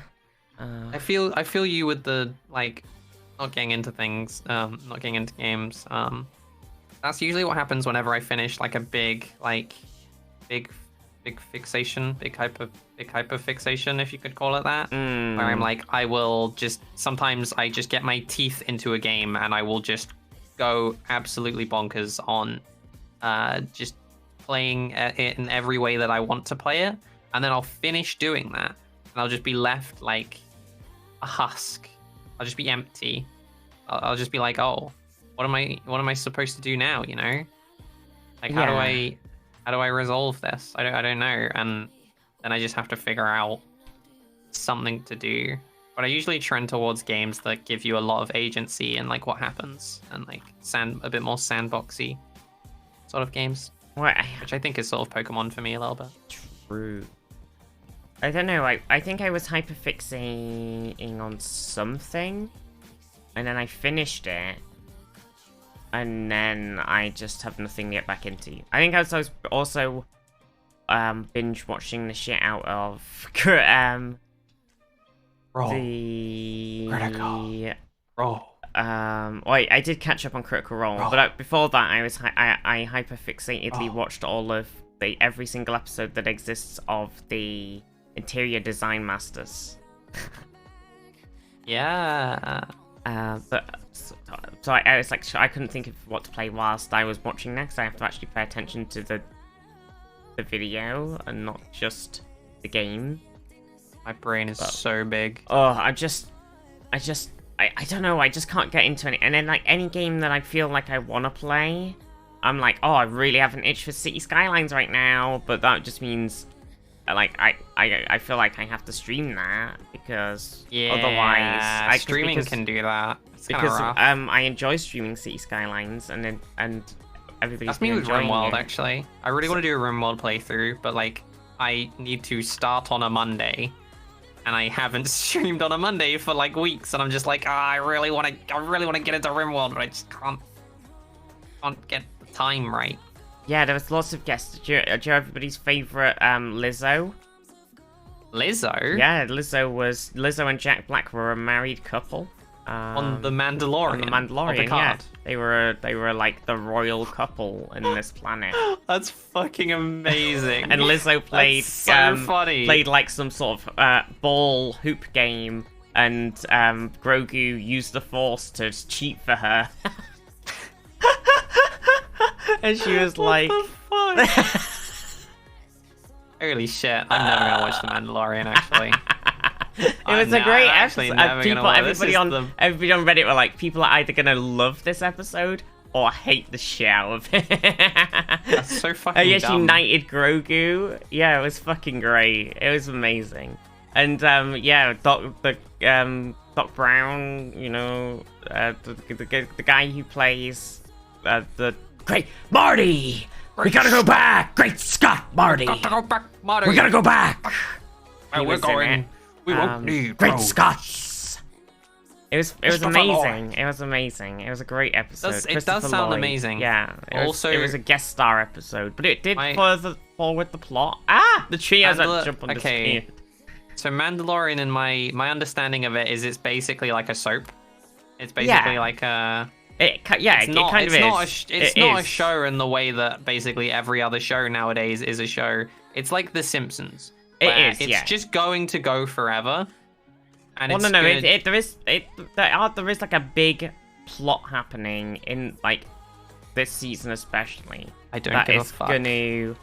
I feel you with the like, not getting into things, not getting into games. That's usually what happens whenever I finish like a big fixation, big hyper fixation, if you could call it that. Where I'm like, sometimes I just get my teeth into a game and I will just go absolutely bonkers on just playing it in every way that I want to play it, and then I'll finish doing that and I'll just be left like a husk. I'll just be empty. I'll just be like, oh, what am I supposed to do now, you know? Like, how do I resolve this? I don't know. And then I just have to figure out something to do. But I usually trend towards games that give you a lot of agency and like what happens, and like a bit more sandboxy sort of games. Which I think is sort of Pokemon for me a little bit. True. I don't know, I think I was hyperfixating on something, and then I finished it, and then I just have nothing to get back into. I think I was also binge watching the shit out of Wait, I did catch up on Critical Role, but before that, I hyperfixatedly watched all of every single episode that exists of the Interior Design Masters. Yeah. But so I was like, I couldn't think of what to play whilst I was watching next. I have to actually pay attention to the video and not just the game. My brain is so big. Oh, I don't know, I just can't get into it. And then, like, any game that I feel like I want to play, I'm like, oh, I really have an itch for City Skylines right now, but that just means, like, I feel like I have to stream that, because otherwise... Streaming can do that. It's because rough. I enjoy streaming City Skylines, and everybody's That's me with RimWorld, it. actually. I really want to do a RimWorld playthrough, but, like, I need to start on a Monday. And I haven't streamed on a Monday for like weeks, and I'm just like, I really want to get into RimWorld, but I just can't get the time right. Yeah, there was lots of guests. Do you know everybody's favorite Lizzo? Lizzo? Yeah, Lizzo and Jack Black were a married couple. on the Mandalorian. On the Mandalorian, yeah. They were like the royal couple in this planet. That's fucking amazing. And Lizzo played funny. Played like some sort of ball hoop game, and Grogu used the Force to cheat for her. And she was like, what the fuck? Holy shit! I'm never gonna watch the Mandalorian. Actually. It was a great episode. Everybody on them. Everybody on Reddit were like, people are either gonna love this episode or hate the shit out of it. That's so fucking yeah, dumb. she knighted Grogu. Yeah, it was fucking great. It was amazing. And yeah, Doc Brown, you know, the guy who plays the great Marty. We gotta go back. Great Scott, Marty. Gotta go back, Marty. We gotta go back. Where we're going. We won't need Great roads. Scots. It was amazing. It was amazing. It was a great episode. It does sound Lloyd. amazing. Yeah. Also, it was a guest star episode, but it did further forward the plot. Ah, the tree has a jump on the tree. So Mandalorian, in my understanding of it, is it's basically like a soap. It's basically like a. It kind of is. It's not a show in the way that basically every other show nowadays is a show. It's like The Simpsons. It's just going to go forever. And well, there is like a big plot happening in like this season especially. I don't give a fuck. You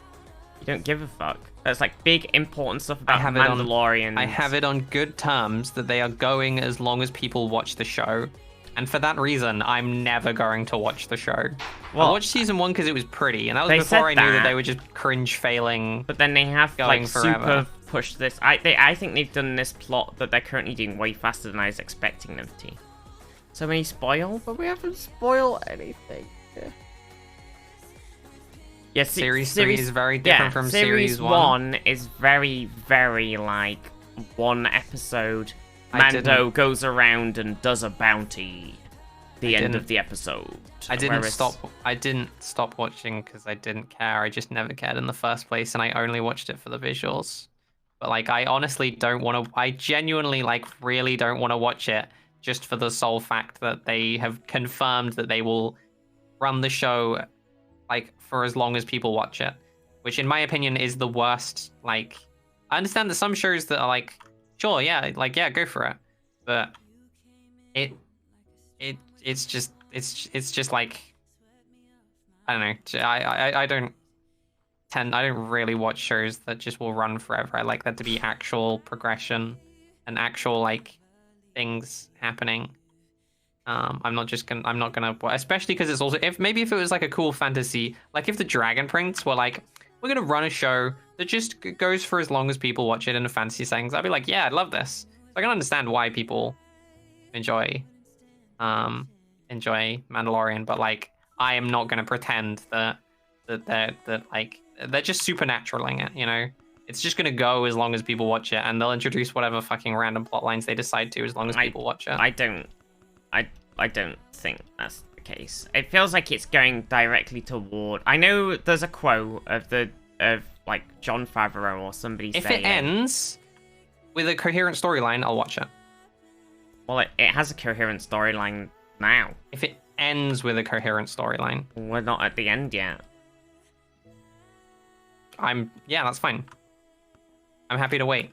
don't give a fuck. There's like big important stuff about Mandalorian. I have it on good terms that they are going as long as people watch the show. And for that reason, I'm never going to watch the show. Well, I watched season 1 because it was pretty, and that was before I knew that they were just cringe failing. But then they have like forever. super pushed this. I think they've done this plot that they're currently doing way faster than I was expecting them to. So many spoil, but we haven't spoiled anything. Yeah, series 3 is very different from series 1. Series 1 is very, very like one episode. Mando goes around and does a bounty. The end of the episode. I didn't stop watching because I didn't care. I just never cared in the first place, and I only watched it for the visuals. But like, I honestly don't want to. I genuinely like really don't want to watch it just for the sole fact that they have confirmed that they will run the show like for as long as people watch it, which in my opinion is the worst. Like, I understand that some shows that are like, sure, yeah, like, yeah, go for it. But it's just like, I don't know. I don't really watch shows that just will run forever. I like that to be actual progression and actual like things happening. I'm not gonna, especially because it's also, if it was like a cool fantasy, like if the Dragon Prince were like, we're gonna run a show that just goes for as long as people watch it in a fantasy settings, I'd be like, yeah, I'd love this. So I can understand why people enjoy Mandalorian, but like, I am not gonna pretend that they're just supernaturaling it, you know? It's just gonna go as long as people watch it, and they'll introduce whatever fucking random plot lines they decide to as long as people watch it. I don't think that's the case. It feels like it's going directly toward. I know there's a quote of like Jon Favreau or somebody saying, if it ends with a coherent storyline, I'll watch it. Well, it has a coherent storyline now. If it ends with a coherent storyline, we're not at the end yet. Yeah, that's fine. I'm happy to wait.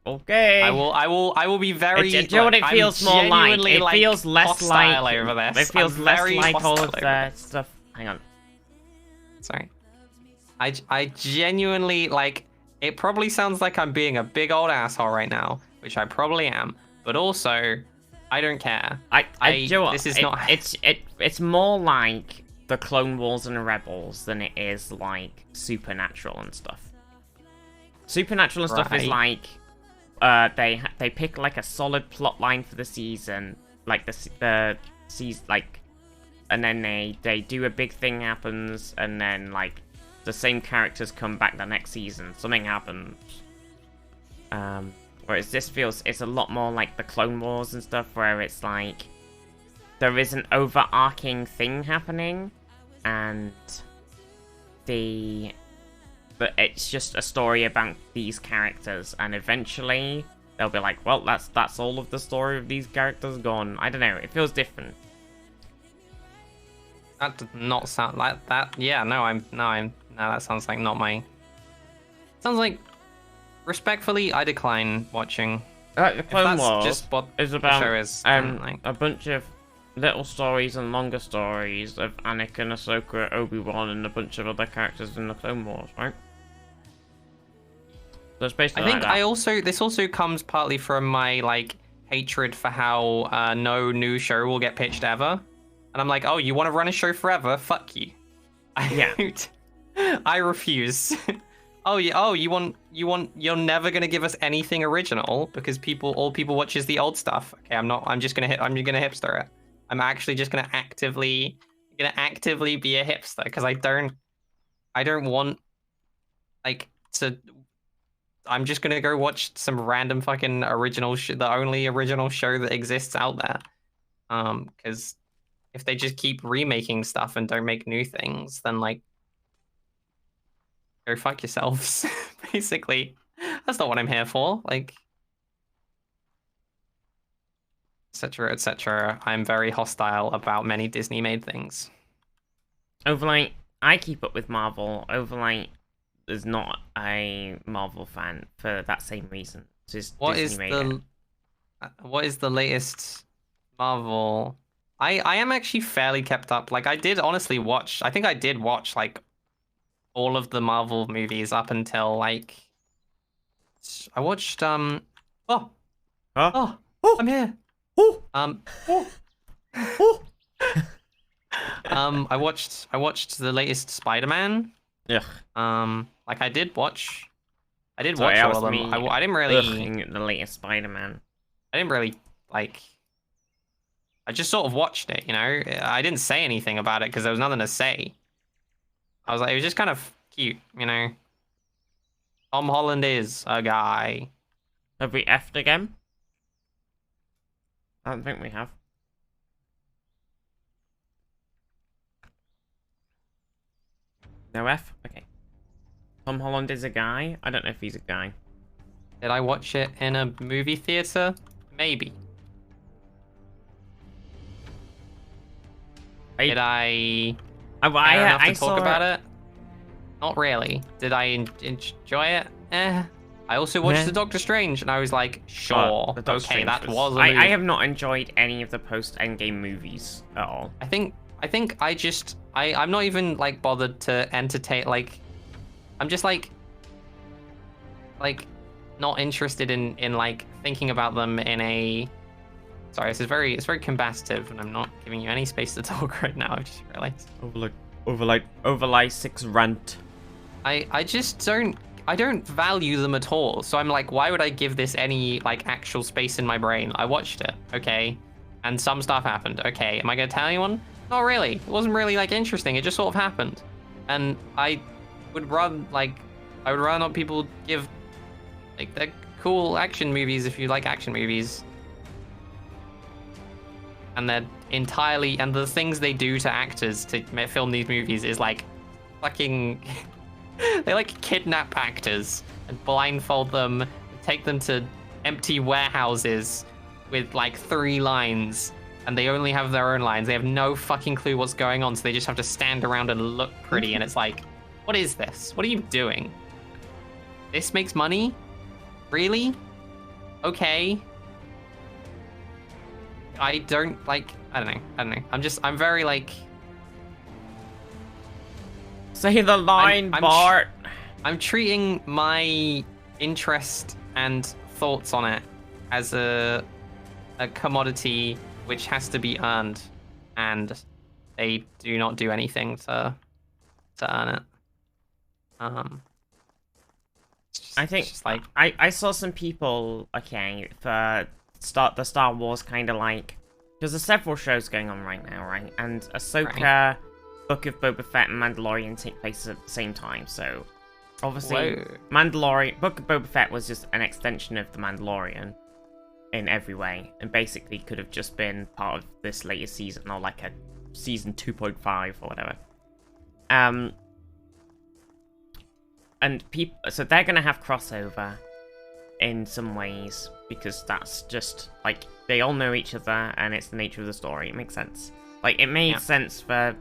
Okay. I will be very. Do you know what it feels more like? It feels less like over this. It feels less like all of that stuff. Hang on. Sorry. I genuinely like. It probably sounds like I'm being a big old asshole right now, which I probably am. But also, I don't care. This is not. It's more like the Clone Wars and Rebels than it is like Supernatural and stuff. Supernatural and stuff is like, they pick like a solid plot line for the season, like the season, like, and then they do a big thing happens, and then like the same characters come back the next season, something happens. Whereas this feels, it's a lot more like the Clone Wars and stuff, where it's like there is an overarching thing happening, and but it's just a story about these characters, and eventually they'll be like, well, that's all of the story of these characters gone. I don't know. It feels different. That does not sound like that. Yeah, no, that sounds like not my. Sounds like, respectfully, I decline watching. The Clone that's Wars just what is the about show is, then, like... a bunch of little stories and longer stories of Anakin, Ahsoka, Obi-Wan, and a bunch of other characters in the Clone Wars, right? So it's basically I think like this also comes partly from my like hatred for how no new show will get pitched ever, and I'm like, oh, you want to run a show forever? Fuck you. Yeah. I refuse. You're never gonna give us anything original because all people watch is the old stuff. Okay, I'm gonna hipster it. I'm actually just gonna actively be a hipster because I don't want like to. I'm just gonna go watch some random fucking original the only original show that exists out there. Because if they just keep remaking stuff and don't make new things, then like go fuck yourselves. Basically, that's not what I'm here for. Like, etc. etc. I'm very hostile about many Disney-made things. Overlight, I keep up with Marvel. Overlight is not a Marvel fan for that same reason. It's just What Disney is made the it. what is the latest Marvel? I am actually fairly kept up. Like I did honestly watch. I think I did watch like all of the Marvel movies up until like I watched oh Huh? oh Oh! I'm here. Oh! Oh. Oh! I watched the latest Spider-Man. Ugh. Like I did watch Sorry, all of them. I didn't really the latest Spider-Man. I didn't really like. I just sort of watched it, you know. I didn't say anything about it because there was nothing to say. I was like, it was just kind of cute, you know. Tom Holland is a guy. Have we F'd again? I don't think we have. No F? Okay. Tom Holland is a guy? I don't know if he's a guy. Did I watch it in a movie theater? Maybe. Did I care enough to talk about it? Not really. Did I enjoy it? I also watched the Doctor Strange, and I was like, sure, okay, that was a movie. I have not enjoyed any of the post-Endgame movies at all. I think I'm not even like bothered to entertain. Like, I'm just like not interested in like thinking about them in a. Sorry, it's very combative, and I'm not giving you any space to talk right now. I've just realized. Overlay 6 rant. I don't value them at all. So I'm like, why would I give this any like actual space in my brain? I watched it, okay, and some stuff happened. Okay, am I gonna tell anyone? Not really. It wasn't really like interesting. It just sort of happened, and I would rather not people give like they're cool action movies if you like action movies. And they're entirely, and the things they do to actors to film these movies is like fucking, they like kidnap actors and blindfold them, and take them to empty warehouses with like 3 lines, and they only have their own lines. They have no fucking clue what's going on, so they just have to stand around and look pretty, and it's like, what is this? What are you doing? This makes money? Really? Okay. I don't know. I'm very like. Say the line, Bart. I'm treating my interest and thoughts on it as a commodity which has to be earned, and they do not do anything to earn it. I think like I saw some people for the Star Wars kind of like, because there's several shows going on right now, right? And Ahsoka, right. Book of Boba Fett, and Mandalorian take place at the same time. So obviously, Book of Boba Fett was just an extension of the Mandalorian in every way, and basically could have just been part of this latest season or like a season 2.5 or whatever. And people, so they're gonna have crossover. in some ways, because that's just like they all know each other and it's the nature of the story. It makes sense. Like it made sense for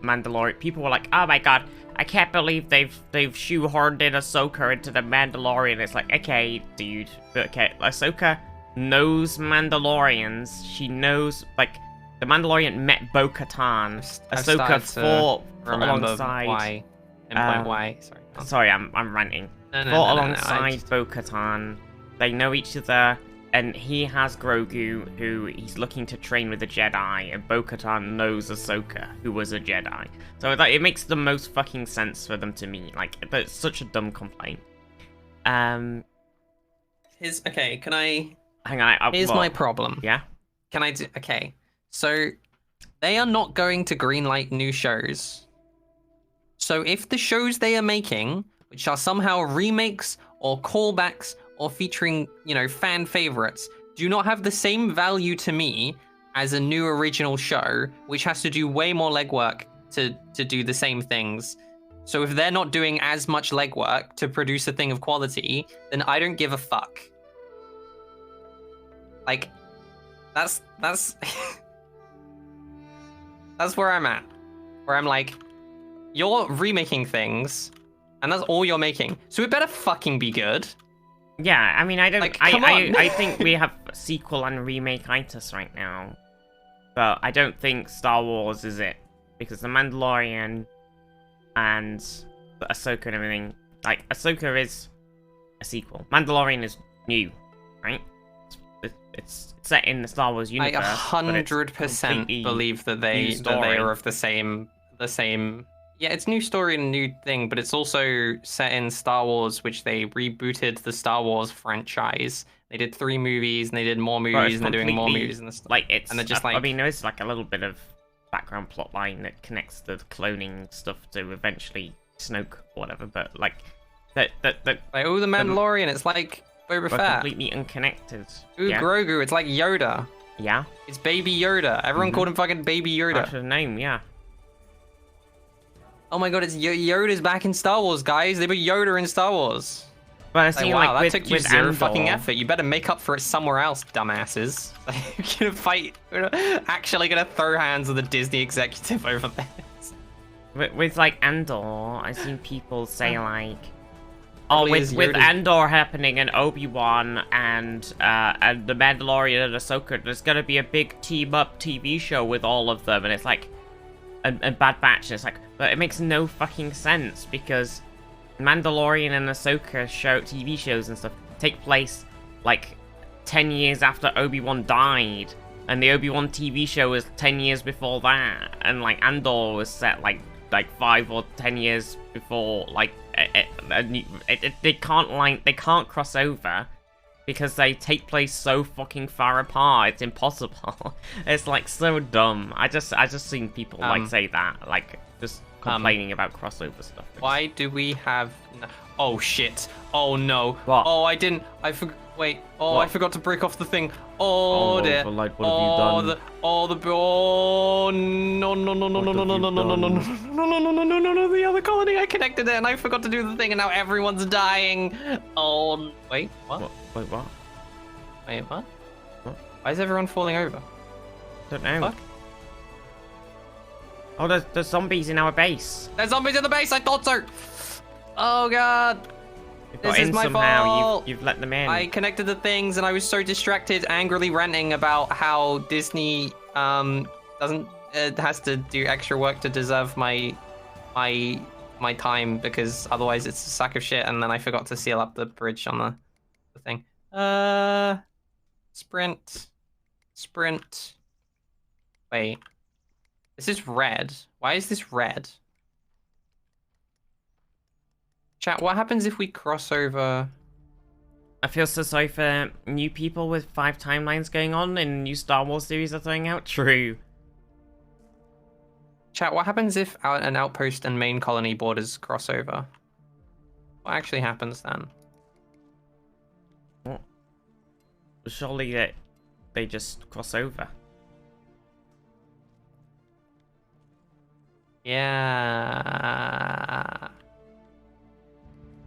Mandalorian. People were like, "Oh my god, I can't believe they've shoehorned in Ahsoka into the Mandalorian." It's like, okay, dude, okay, Ahsoka knows Mandalorians. She knows, like, the Mandalorian met Bo-Katan. Ahsoka fought alongside. Why? And why? Sorry. Sorry, I'm ranting. No, Fought alongside Bo-Katan. They know each other, and he has Grogu, who he's looking to train with a Jedi, and Bo-Katan knows Ahsoka, who was a Jedi. So that it makes the most fucking sense for them to meet. Like, but it's such a dumb complaint. Okay, can I... Hang on, Here's my problem. Yeah? Can I do... Okay, so they are not going to greenlight new shows. So if the shows they are making, which are somehow remakes or callbacks or featuring, you know, fan favorites, do not have the same value to me as a new original show, which has to do way more legwork to do the same things. So if they're not doing as much legwork to produce a thing of quality, then I don't give a fuck. Like, that's that's where I'm at. Where I'm like, you're remaking things, and that's all you're making. So it better fucking be good. Yeah, I mean, I don't. Like, come on. I think we have sequel and remake-itis right now, but I don't think Star Wars is it, because the Mandalorian and Ahsoka and everything. Like, Ahsoka is a sequel. Mandalorian is new, right? It's set in the Star Wars universe. I 100% believe that they are of the same. Yeah, it's new story and new thing, but it's also set in Star Wars, which they rebooted the Star Wars franchise. They did 3 movies, and they did more movies, and they're doing more movies. And like it's, and they're just like, I mean, there is like a little bit of background plot line that connects the cloning stuff to eventually Snoke or whatever, but like that like, oh, the Mandalorian, it's like Boba Fett. Completely unconnected. Ooh, yeah. Grogu, it's like Yoda. Yeah. It's Baby Yoda. Everyone called him fucking Baby Yoda. That's his name, yeah. Oh my god, it's Yoda's back in Star Wars, guys. They put Yoda in Star Wars. But I think, wow, like, that took you zero fucking effort. You better make up for it somewhere else, dumbasses. You're gonna fight. We're actually gonna throw hands with a Disney executive over this. With like Andor, I've seen people say like, oh, with Andor happening and Obi-Wan and the Mandalorian and Ahsoka, there's gonna be a big team-up TV show with all of them, and it's like, and Bad Batch, and it's like, but it makes no fucking sense, because Mandalorian and Ahsoka TV shows and stuff take place like 10 years after Obi-Wan died, and the Obi-Wan TV show was 10 years before that, and like Andor was set like 5 or 10 years before. Like they can't cross over because they take place so fucking far apart. It's impossible. It's like so dumb. I just seen people like say that, like just complaining about crossover stuff. Why do we have? Oh shit! Oh no! What? Oh, I didn't. I forgot. Wait. Oh, what? I forgot to break off the thing. Oh, dear. Like, what have you done? Oh no no no no no no no no no no no no no no, the other colony. I connected it and I forgot to do the thing, and now everyone's dying. Oh wait, what? Wait, what? Wait, what? Why is everyone falling over? Don't know. Fuck? Oh, there's zombies in our base. There's zombies in the base. I thought so. Oh god. This is my fault. You've let them in. I connected the things and I was so distracted, angrily ranting about how Disney doesn't has to do extra work to deserve my time, because otherwise it's a sack of shit. And then I forgot to seal up the bridge on the thing. Sprint. Wait, this is red. Why is this red? Chat, what happens if we cross over? I feel so sorry for new people with 5 timelines going on and new Star Wars series are throwing out. True. Chat, what happens if an outpost and main colony borders cross over? What actually happens then? What? Surely they just cross over. Yeah.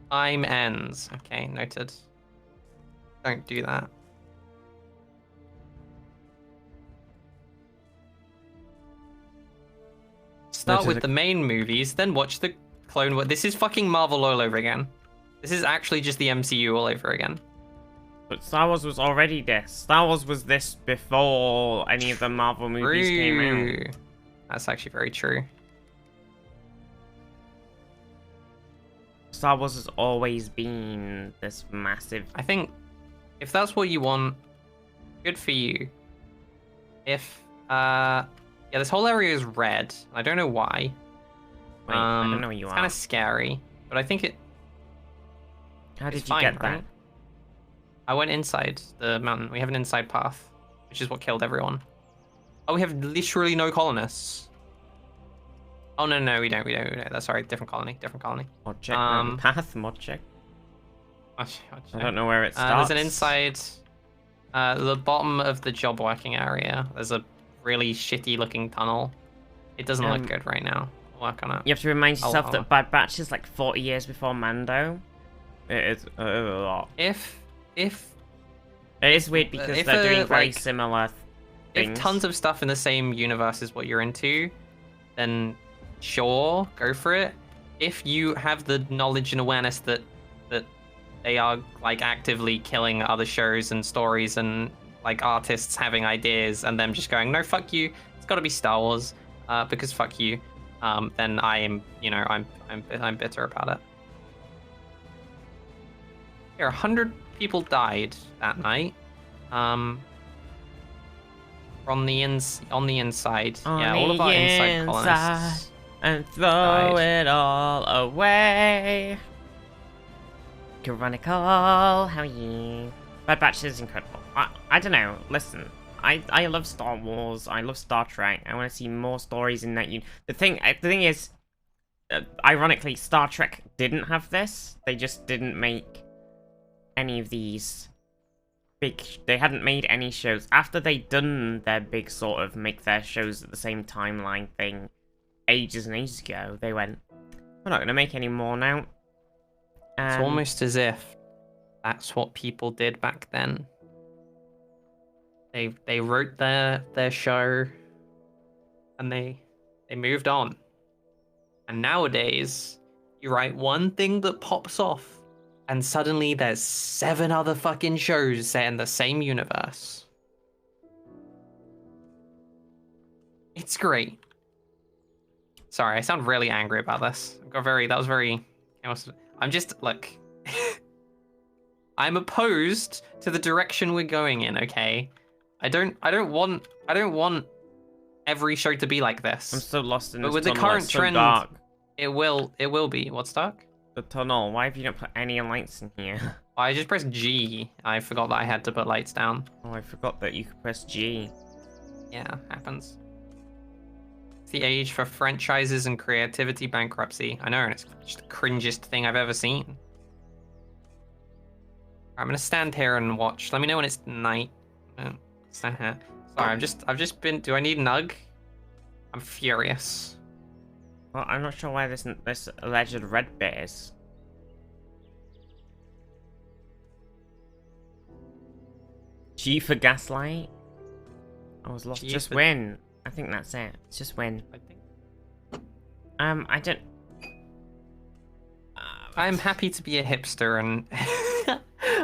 Time ends. Okay, noted. Don't do that. Start with the main movies, then watch the Clone Wars. This is fucking Marvel all over again. This is actually just the MCU all over again. But Star Wars was already this. Star Wars was this before any of the Marvel movies came out. That's actually very true. Star Wars has always been this massive... I think if that's what you want, good for you. If, yeah, this whole area is red. I don't know why. Wait, I don't know where you it's are. kind of scary, but I think it... How did you fine, get right? that? I went inside the mountain. We have an inside path, which is what killed everyone. Oh, we have literally no colonists. Oh, no, we don't. That's sorry, different colony. Mod check, mountain path, mod check. I don't know where it starts. There's an inside, the bottom of the job working area. There's a really shitty looking tunnel. It doesn't look good right now. I'll work on it. You have to remind yourself that Bad Batch is like 40 years before Mando. It is a lot. If it is weird because they're doing very similar things. If tons of stuff in the same universe is what you're into, then sure, go for it. If you have the knowledge and awareness that they are like actively killing other shows and stories and like artists having ideas and them just going, no, fuck you, it's got to be Star Wars, because fuck you, then I am, I'm bitter about it. Here, 100 people died that night. On the inside. Yeah, all of our inside colonists. And throw it all away. Chronicle, how are you? Bad Batch is incredible. I don't know. Listen, I love Star Wars. I love Star Trek. I want to see more stories in that. The thing is, ironically, Star Trek didn't have this. They just didn't make any of these big. They hadn't made any shows after they'd done their big sort of make their shows at the same timeline thing ages and ages ago. They went, we're not going to make any more now. It's almost as if that's what people did back then. They wrote their show and they moved on. And nowadays, you write one thing that pops off and suddenly there's 7 other fucking shows set in the same universe. It's great. Sorry, I sound really angry about this. I'm just, look. I'm opposed to the direction we're going in, okay? I don't want every show to be like this. I'm so lost in this But with tunnel. the current it's so trend, dark. it will be. What's dark? The tunnel. Why have you not put any lights in here? I just pressed G. I forgot that I had to put lights down. Oh, I forgot that you could press G. Yeah, happens. It's the age for franchises and creativity bankruptcy. I know, and it's just the cringiest thing I've ever seen. I'm gonna stand here and watch. Let me know when it's night. Stand here. Sorry, I've just been. Do I need Nug? I'm furious. Well, I'm not sure why this alleged red bit is. G for gaslight. I was lost. Just win. I think that's it. Just win. I think. I don't. I'm happy to be a hipster and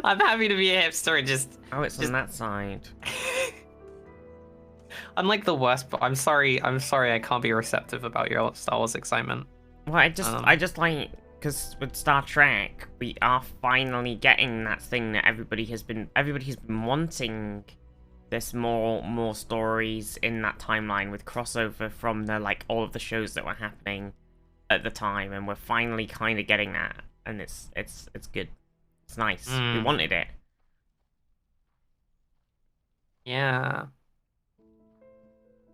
I'm happy to be a hipster and just. Oh, it's on that side. I'm like the worst, but I'm sorry I can't be receptive about your Star Wars excitement. Well, I just like, because with Star Trek, we are finally getting that thing that everybody has been wanting. This more stories in that timeline with crossover from the all of the shows that were happening at the time, and we're finally kind of getting that, and it's good. It's nice. We wanted it. Yeah.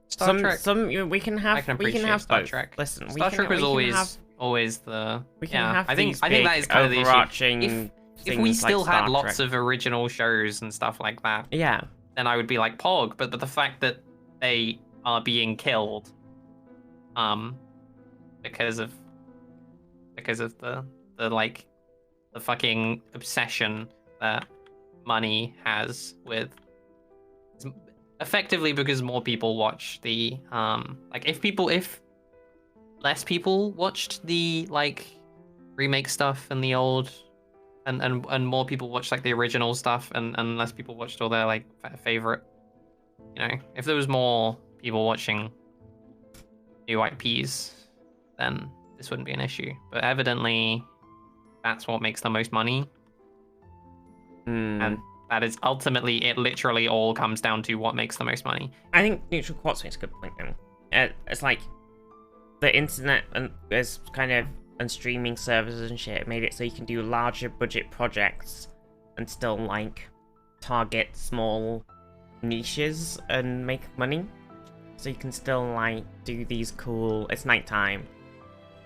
Star Trek. We can have Star both. Trek. Listen, Star Trek was always the. We can have I think that is kind of the issue. If we still had lots of original shows and stuff like that, yeah, then I would be like Pog. But the fact that they are being killed, because of the fucking obsession that money has with effectively because more people watch the like if less people watched the like remake stuff and the old and more people watched like the original stuff and less people watched all their like favorite, you know, if there was more people watching new IPs, then this wouldn't be an issue. But evidently that's what makes the most money. And that is ultimately, it literally all comes down to what makes the most money. I think Neutral Quartz makes a good point now. It's like the internet and there's kind of and streaming services and shit made it so you can do larger budget projects and still like target small niches and make money. So you can still like do these cool. It's nighttime.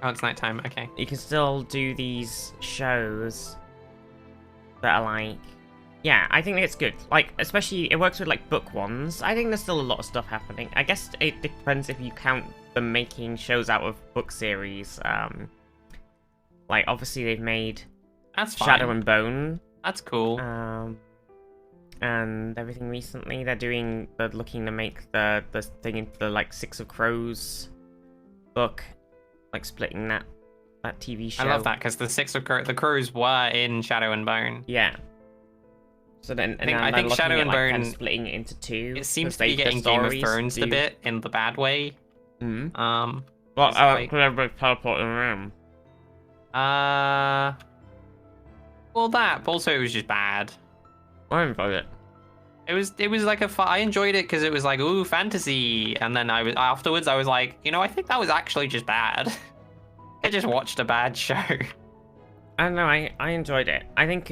Oh, it's nighttime. Okay. You can still do these shows that are like, yeah, I think it's good. Like, especially, it works with, like, book ones. I think there's still a lot of stuff happening. I guess it depends if you count them making shows out of book series. Like, obviously, they've made That's fine. Shadow and Bone. That's cool. And everything recently. They're looking to make the thing into the, like, Six of Crows book. Like, splitting that TV show. I love that, because the Crows were in Shadow and Bone. Yeah. So then, I think Shadow and Bone kind of splitting it into two. It seems to be getting Game of Thrones a bit in the bad way. Well, like, could everybody teleport in the room? Well, that, but also it was just bad. I enjoyed it. It was like I enjoyed it because it was like, ooh, fantasy, and then afterwards I was like, you know, I think that was actually just bad. I just watched a bad show. I don't know, I enjoyed it. I think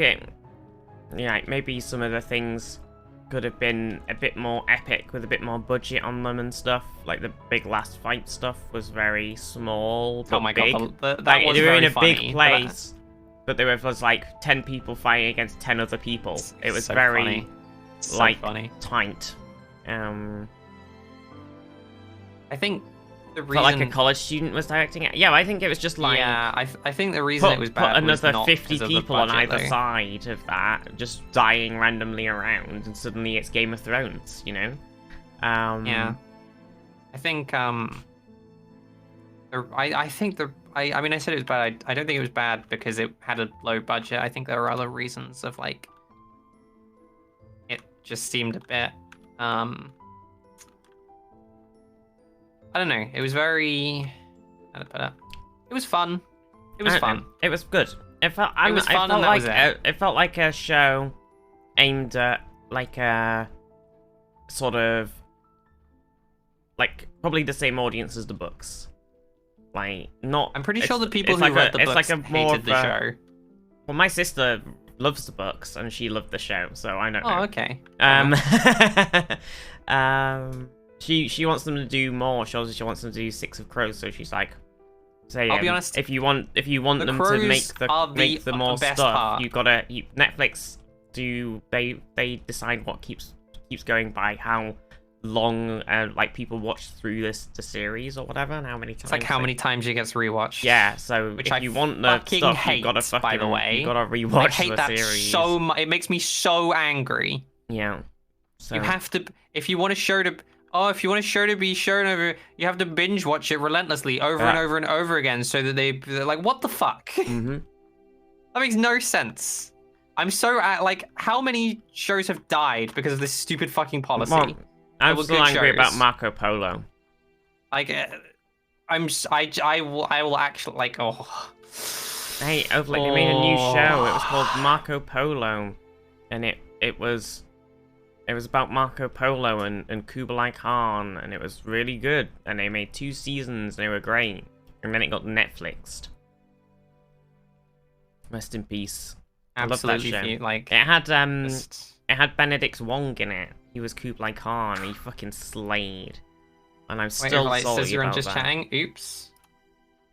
yeah, maybe some of the things could have been a bit more epic with a bit more budget on them and stuff. Like the big last fight stuff was very small, but oh my big. god, that like, was they were very in a funny, big place, but there was like 10 people fighting against 10 other people. It was so very funny. So like funny. tight. I think the Felt reason like a college student was directing it. Yeah, I think it was just like, yeah, I think the reason it was bad put was another not 50 because of the people on budget, either though. side of that, just dying randomly around, and suddenly it's Game of Thrones, you know? Yeah, I think I mean, I said it was bad. I don't think it was bad because it had a low budget. I think there were other reasons of like it just seemed a bit I don't know. It was very, how to put it? It was fun. It was fun. It was good. It felt It was fun, and that was it. It felt like a show aimed at like a sort of like probably the same audience as the books. Like not. I'm pretty sure the people it's who like read the it's books like a more hated the show. Well, my sister loves the books and she loved the show, so I don't know. Oh, okay. She wants them to do more. She wants them to do Six of Crows, so she's like, say, I'll be honest. if you want them to make the more best stuff, part. you gotta Netflix they decide what keeps going by how long like people watch through the series or whatever, and how many times. It's like how many times it gets rewatched. Yeah, so which if you want the stuff, you gotta fucking, by the way, you gotta rewatch I hate the that series. so much. It makes me so angry. Yeah. So You have to, if you want a show to be shown over, you have to binge watch it relentlessly over and over and over again, so that they're like, what the fuck? Mm-hmm. That makes no sense. I'm so like, how many shows have died because of this stupid fucking policy? Well, I'm still angry about shows. Marco Polo. Like, I will actually like, oh. Hey, like they made a new show. It was called Marco Polo, and it was about Marco Polo and Kublai Khan, and it was really good. And they made 2 seasons, and they were great. And then it got Netflixed. Rest in peace. Absolutely, I love that show. like it had Benedict Wong in it. He was Kublai Khan. He fucking slayed. And I'm still salty about just that. chatting. Oops.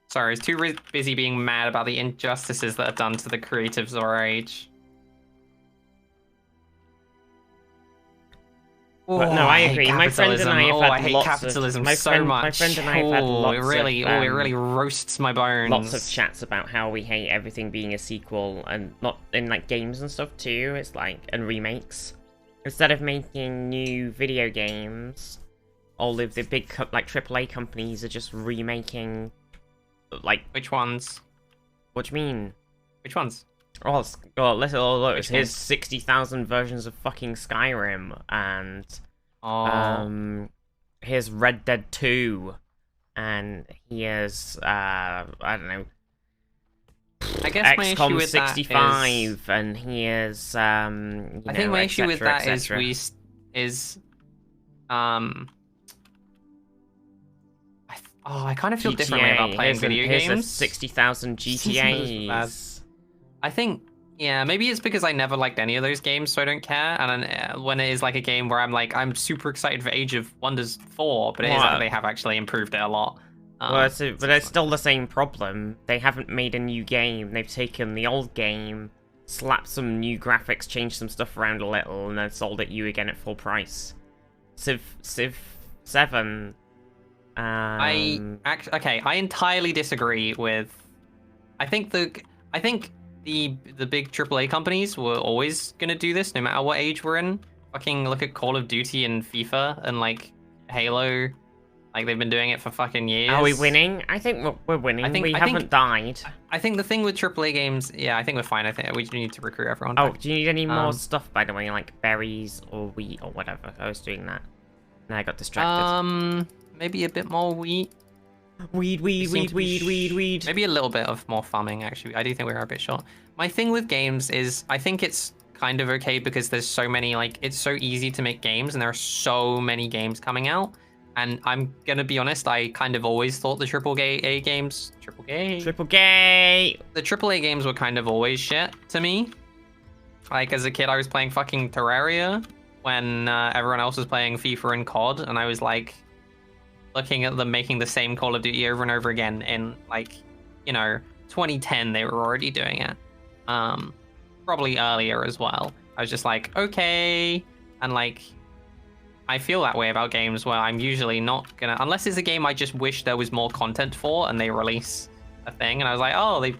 Sorry, I was too busy being mad about the injustices that are done to the creatives our age. But no, I hate agree. My friend and capitalism. I have Oh, had I hate lots capitalism of my so friend, much. My friend and I have had lots it really roasts my bones. lots of chats about how we hate everything being a sequel, and not in like games and stuff too. It's like and remakes. Instead of making new video games, all of the big like AAA companies are just remaking. Like Which ones? what do you mean? Which ones? Let's look. Which Here's games? 60,000 versions of fucking Skyrim, and Oh, here's Red Dead 2, and here's I don't know, I guess my issue XCOM with 65, that is, and here's I think my issue with that is I kind of feel differently about playing video here's games. 60,000 GTAs. I think, yeah, maybe it's because I never liked any of those games, so I don't care. And then, when it is like a game where I'm super excited for Age of Wonders 4, but they have actually improved it a lot. Well, but it's still the same problem. They haven't made a new game. They've taken the old game, slapped some new graphics, changed some stuff around a little, and then sold it you again at full price. Civ 7. I entirely disagree with. I think the big AAA companies were always gonna do this, no matter what age we're in. Fucking look at Call of Duty and FIFA and like Halo, like they've been doing it for fucking years. Are we winning? I think we're winning. We haven't died. I think the thing with AAA games, yeah, I think we're fine. I think we just need to recruit everyone. Oh, do you need any more stuff, by the way, like berries or wheat or whatever? I was doing that. Now I got distracted. Maybe a bit more wheat. Weed. Maybe a little bit of more farming, actually. I do think we're a bit short. My thing with games is I think it's kind of okay because there's so many, like, it's so easy to make games and there are so many games coming out. And I'm going to be honest, I kind of always thought the AAA games... Triple gay! The AAA games were kind of always shit to me. Like, as a kid, I was playing fucking Terraria when everyone else was playing FIFA and COD, and I was like... looking at them making the same Call of Duty over and over again in, like, 2010, they were already doing it. Probably earlier as well. I was just like, okay. And, like, I feel that way about games where I'm usually not gonna... Unless it's a game I just wish there was more content for and they release a thing. And I was like, oh, they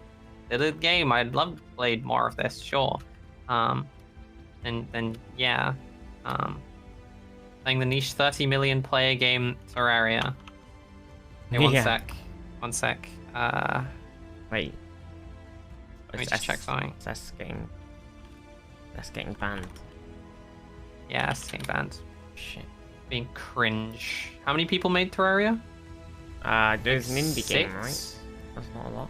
did a game. I'd love to play more of this, sure. And yeah. Playing the niche 30 million player game Terraria. Okay, one sec. Wait. Let me just check something. That's getting banned. Yeah, it's getting banned. Shit. Being cringe. How many people made Terraria? There's an indie 6? game, right? That's not a lot.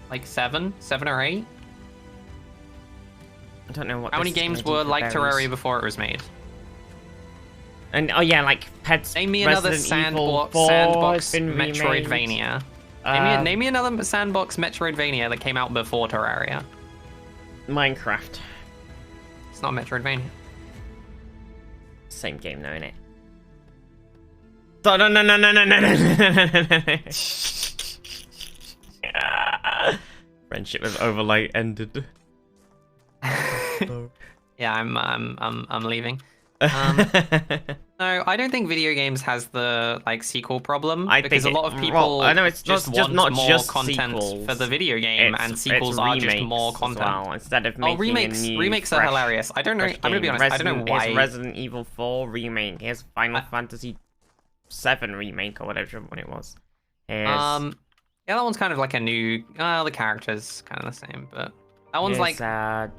Like 7 or 8? I don't know what. How many games were like Terraria before it was made? And oh yeah, like Pets. Name me another sandbox Metroidvania. Name me another sandbox Metroidvania that came out before Terraria. Minecraft. It's not Metroidvania. Same game though, innit? No. Friendship with Overlight ended. Yeah, I'm leaving. No, I don't think video games has the like sequel problem because a lot of people I know it's just not want more just content sequels. for the video game, and sequels are just more content. Well, instead of making remakes are hilarious. I don't know. I'm gonna be honest. I don't know why. Here's Resident Evil 4 remake. Here's Final Fantasy 7 remake or whatever one it was. Here's... yeah, that one's kind of like a new. The characters kind of the same, but. That one's like the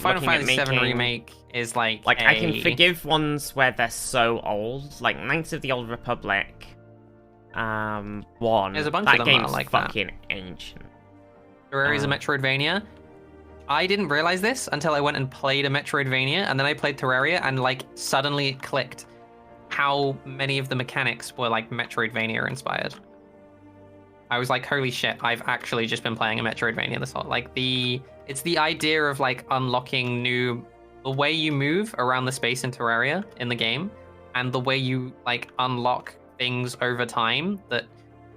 Final Fantasy 7 remake is like I can forgive ones where they're so old, like Knights of the Old Republic. One. There's a bunch that of them game's like fucking ancient. Terraria is a Metroidvania. I didn't realize this until I went and played a Metroidvania, and then I played Terraria, and like suddenly it clicked how many of the mechanics were like Metroidvania inspired. I was like, holy shit, I've actually just been playing a Metroidvania this whole, like it's the idea of like unlocking the way you move around the space in Terraria in the game, and the way you like unlock things over time that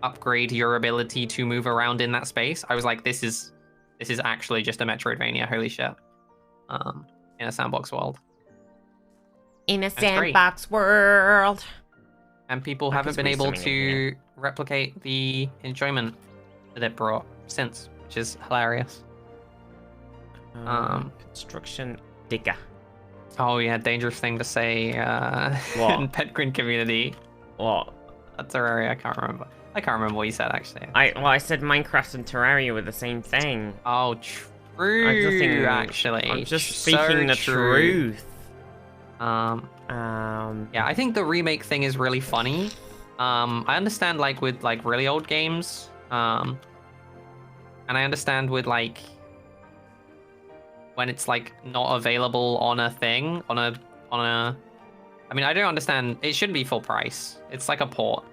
upgrade your ability to move around in that space. I was like, this is this is actually just a Metroidvania. Holy shit! In a sandbox world. In a That's great. sandbox world. And people I haven't can been squeeze able something in to replicate the enjoyment that it brought since, which is hilarious. Construction digger. Oh yeah, dangerous thing to say What? in Petgrin community. What? Terraria, I can't remember. I can't remember what you said actually. I said Minecraft and Terraria were the same thing. Oh, true. Actually, I'm just speaking the truth. Yeah, I think the remake thing is really funny. I understand like with like really old games, and I understand with like when it's like not available on a thing on a. I mean, I don't understand. It shouldn't be full price. It's like a port.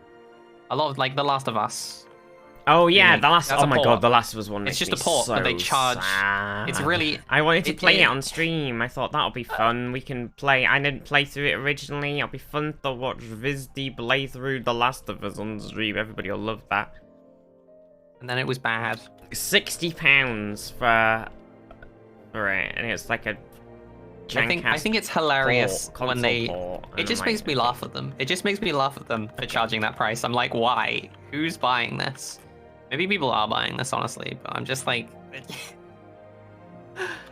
A lot of like The Last of Us. Oh yeah, remake. The Last. That's Oh a my port. god, The Last of Us one. It's makes just a me port, so but they charge. sad. It's really. I wanted to play it on stream. I thought that'll be fun. We can play. I didn't play through it originally. It'll be fun to watch Vizdy play through The Last of Us on stream. Everybody will love that. And then it was bad. £60 for it, and it's like a. I think it's hilarious when they. It just makes me laugh at them. It just makes me laugh at them for charging that price. I'm like, why? Who's buying this? Maybe people are buying this, honestly, but I'm just like.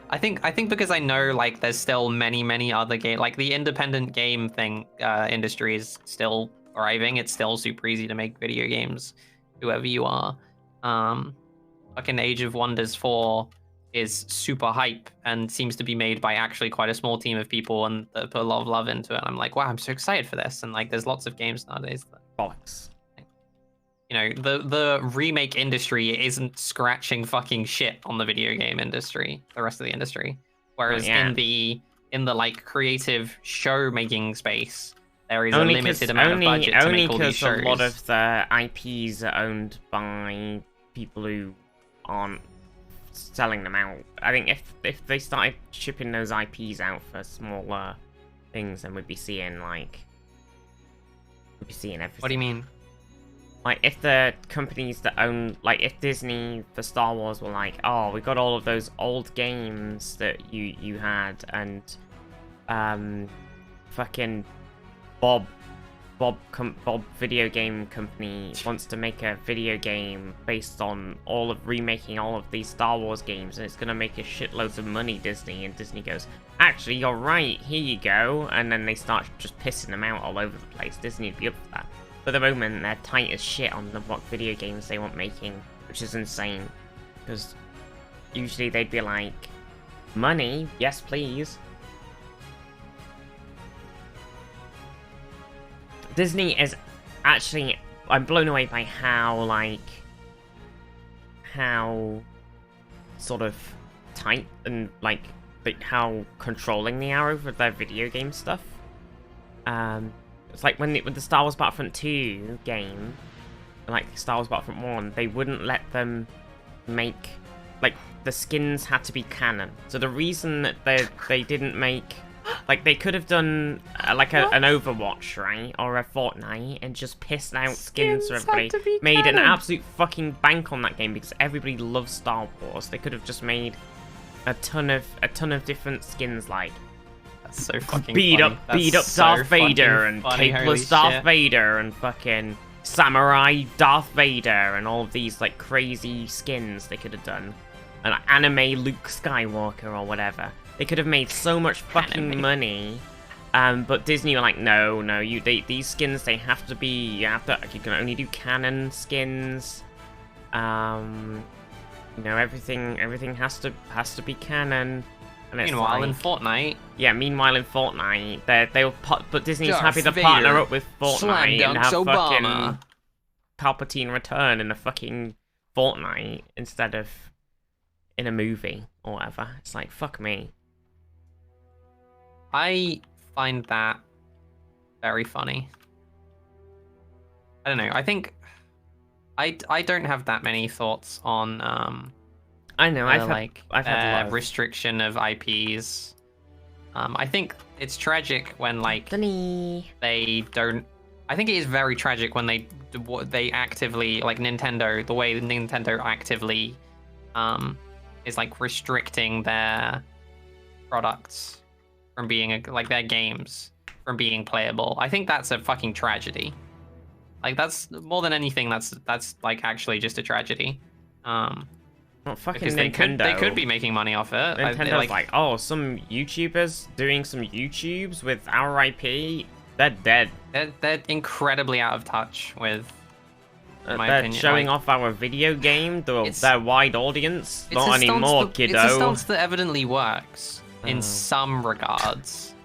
I think because I know like there's still many other game like the independent game thing industry is still thriving. It's still super easy to make video games, whoever you are. Fucking Age of Wonders 4 is super hype and seems to be made by actually quite a small team of people and that put a lot of love into it. And I'm like, wow, I'm so excited for this. And like, there's lots of games nowadays that, bollocks. You know, the remake industry isn't scratching fucking shit on the video game industry, the rest of the industry. Whereas in the like creative show making space, there is a limited amount of budget to make all these shows. A lot of the IPs are owned by people who aren't selling them out. I think if they started shipping those IPs out for smaller things, then we'd be seeing everything. What do you mean? Like if the companies that own, like if Disney for Star Wars were like, oh, we got all of those old games that you had, and fucking Bob video game company wants to make a video game based on remaking all of these Star Wars games, and it's gonna make a shitloads of money, Disney. And Disney goes, actually, you're right, here you go. And then they start just pissing them out all over the place. Disney would be up for that. But at the moment, they're tight as shit on what video games they want making, which is insane. Because usually they'd be like, money, yes please. Disney is actually, I'm blown away by how sort of tight and how controlling they are over their video game stuff. It's like with the Star Wars Battlefront 2 game, like Star Wars Battlefront 1, they wouldn't let them make, like, the skins had to be canon. So the reason that they didn't make, like, they could have done an Overwatch, right, or a Fortnite, and just pissed out skins for everybody, made an absolute fucking bank on that game because everybody loves Star Wars. They could have just made a ton of different skins, like so fucking beat funny. up Darth Vader and capeless Darth Vader and fucking samurai Darth Vader and all of these like crazy skins they could have done, and anime Luke Skywalker or whatever. They could have made so much fucking money, but Disney were like, no, these skins, they have to be, you can only do canon skins. Everything has to be canon. And meanwhile, in Fortnite. Yeah, meanwhile in Fortnite, but Disney's happy to partner up with Fortnite and have fucking Palpatine return in a fucking Fortnite instead of in a movie or whatever. It's like, fuck me. I find that very funny. I don't know. I think I don't have that many thoughts on I know I've had restriction of IPs. I think it's tragic when like they don't. I think it is very tragic when they actively, like Nintendo, the way Nintendo actively is like restricting their products from being like their games from being playable. I think that's a fucking tragedy. Like that's more than anything. That's like actually just a tragedy. Not fucking Because Nintendo. they could be making money off it. Nintendo's like, oh, some YouTubers doing some YouTubes with our IP. They're dead. They're incredibly out of touch with. In my They're opinion, showing like, off our video game to their wide audience. it's Not a stance anymore, that, kiddo. It's a stance that evidently works in some regards.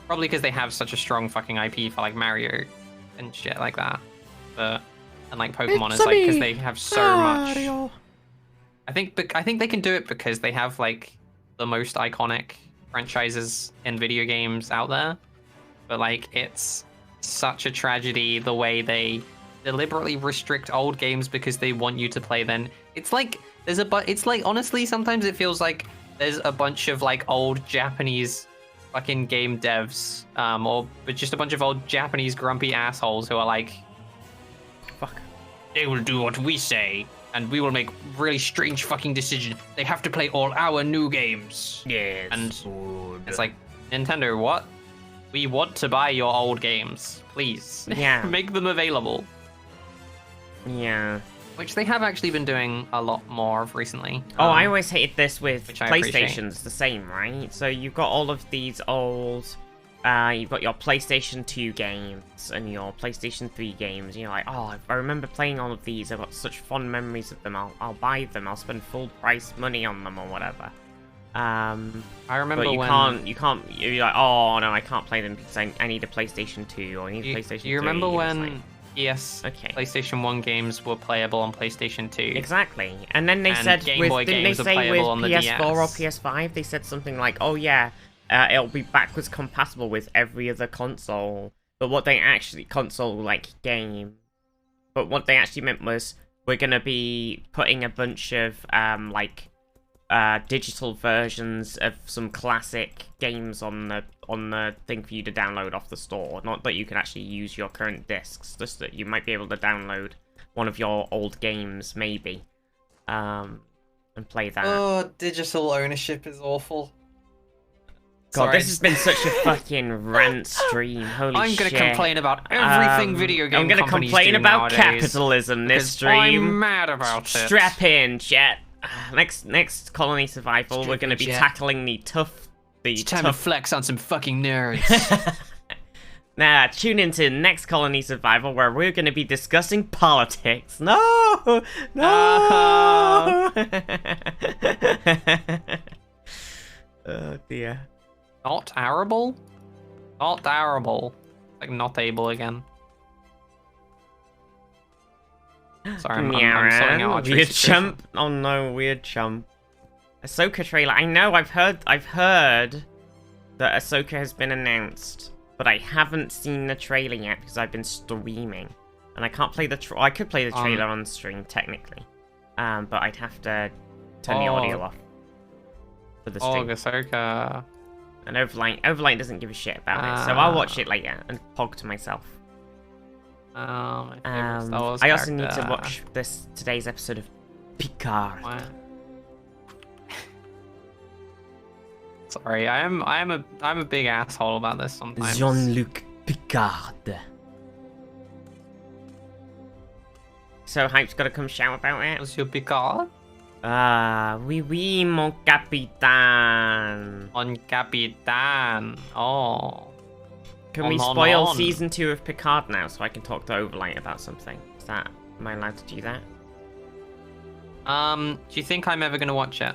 Probably because they have such a strong fucking IP for like Mario and shit like that. But and like Pokemon is like because they have so much. I think they can do it because they have like the most iconic franchises in video games out there. But like it's such a tragedy the way they deliberately restrict old games because they want you to play then. It's like it's like honestly sometimes it feels like there's a bunch of like old Japanese fucking game devs or just a bunch of old Japanese grumpy assholes who are like, fuck, they will do what we say and we will make really strange fucking decisions. They have to play all our new games. Yes. And it's like, Nintendo, what? We want to buy your old games. Please. Yeah. Make them available. Yeah. Which they have actually been doing a lot more of recently. Oh, I always hated this with which I appreciate. PlayStation's the same, right? So you've got all of these old... you've got your PlayStation 2 games and your PlayStation 3 games. You're like, oh, I remember playing all of these. I've got such fond memories of them. I'll buy them. I'll spend full price money on them or whatever. I remember but when... you're like, oh, no, I can't play them because I need a PlayStation 2 or I need a PlayStation 3. You remember when... Like, PlayStation 1 games were playable on PlayStation 2. Exactly. And then they said, Game Boy didn't they games are say with playable on the PS4 or DS. PS5, they said something like, oh yeah, it'll be backwards compatible with every other console. But what they actually, console, like, game. But what they actually meant was, we're gonna be putting a bunch of, digital versions of some classic games on the thing for you to download off the store. Not that you can actually use your current discs, just that you might be able to download one of your old games, maybe, and play that. Oh, digital ownership is awful. God, Sorry, this has been such a fucking rant stream. Holy I'm shit. gonna complain about everything video game I'm gonna companies complain do about nowadays, capitalism this because stream. I'm mad about it. Strap in, chat. Next Colony Survival, we're gonna be tackling the tough... It's time to flex on some fucking nerds. Nah, tune into next Colony Survival where we're gonna be discussing politics. No! No! Oh dear. Not arable? Not arable. Like not able again. Sorry, I'm sorting out our weird truth situation. chump. Oh no, weird chump. Ahsoka trailer. I know, I've heard that Ahsoka has been announced, but I haven't seen the trailer yet because I've been streaming, and I can't play the. I could play the trailer on stream technically, but I'd have to turn the audio off for the stream. Ahsoka. And Overlight doesn't give a shit about it, so I'll watch it later and pog to myself. My favorite Star Wars I also need to character. watch today's episode of Picard. What? Sorry, I'm a big asshole about this sometimes. Jean-Luc Picard. So Hype's gotta come shout about it. Monsieur Picard? Oui, mon capitaine. On Capitan. Oh. Can we spoil season 2 of Picard now so I can talk to Overlight about something? Am I allowed to do that? Do you think I'm ever gonna watch it?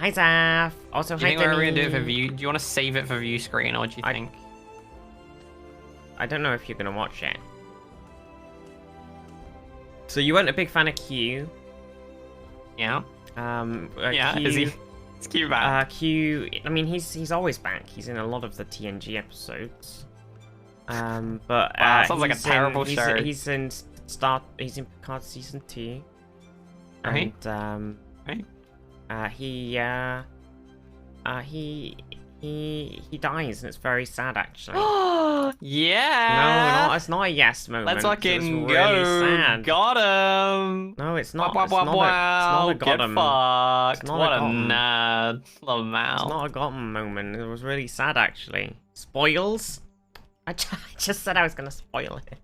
Hi Zaf. Also, Do you hi think we're gonna do it for Denny. view? Do you want to save it for view screen, or do you think? I don't know if you're gonna watch it. So you weren't a big fan of Q. Yeah. Yeah. Q, Is he? It's cute, man. Q. I mean, he's always back. He's in a lot of the TNG episodes. But Wow, sounds like a he's terrible in, show. He's in Picard season 2. Right. And Right. he he dies, and it's very sad actually. Yeah. No, it's not a yes moment. Let's It's fucking really go. sad. Got him. No, it's not. Wow, It's not a Get got him. fucked. not What a a got 'em. nerd. It's Lamau. not a got him moment. It was really sad actually. Spoils? I just said I was gonna spoil it.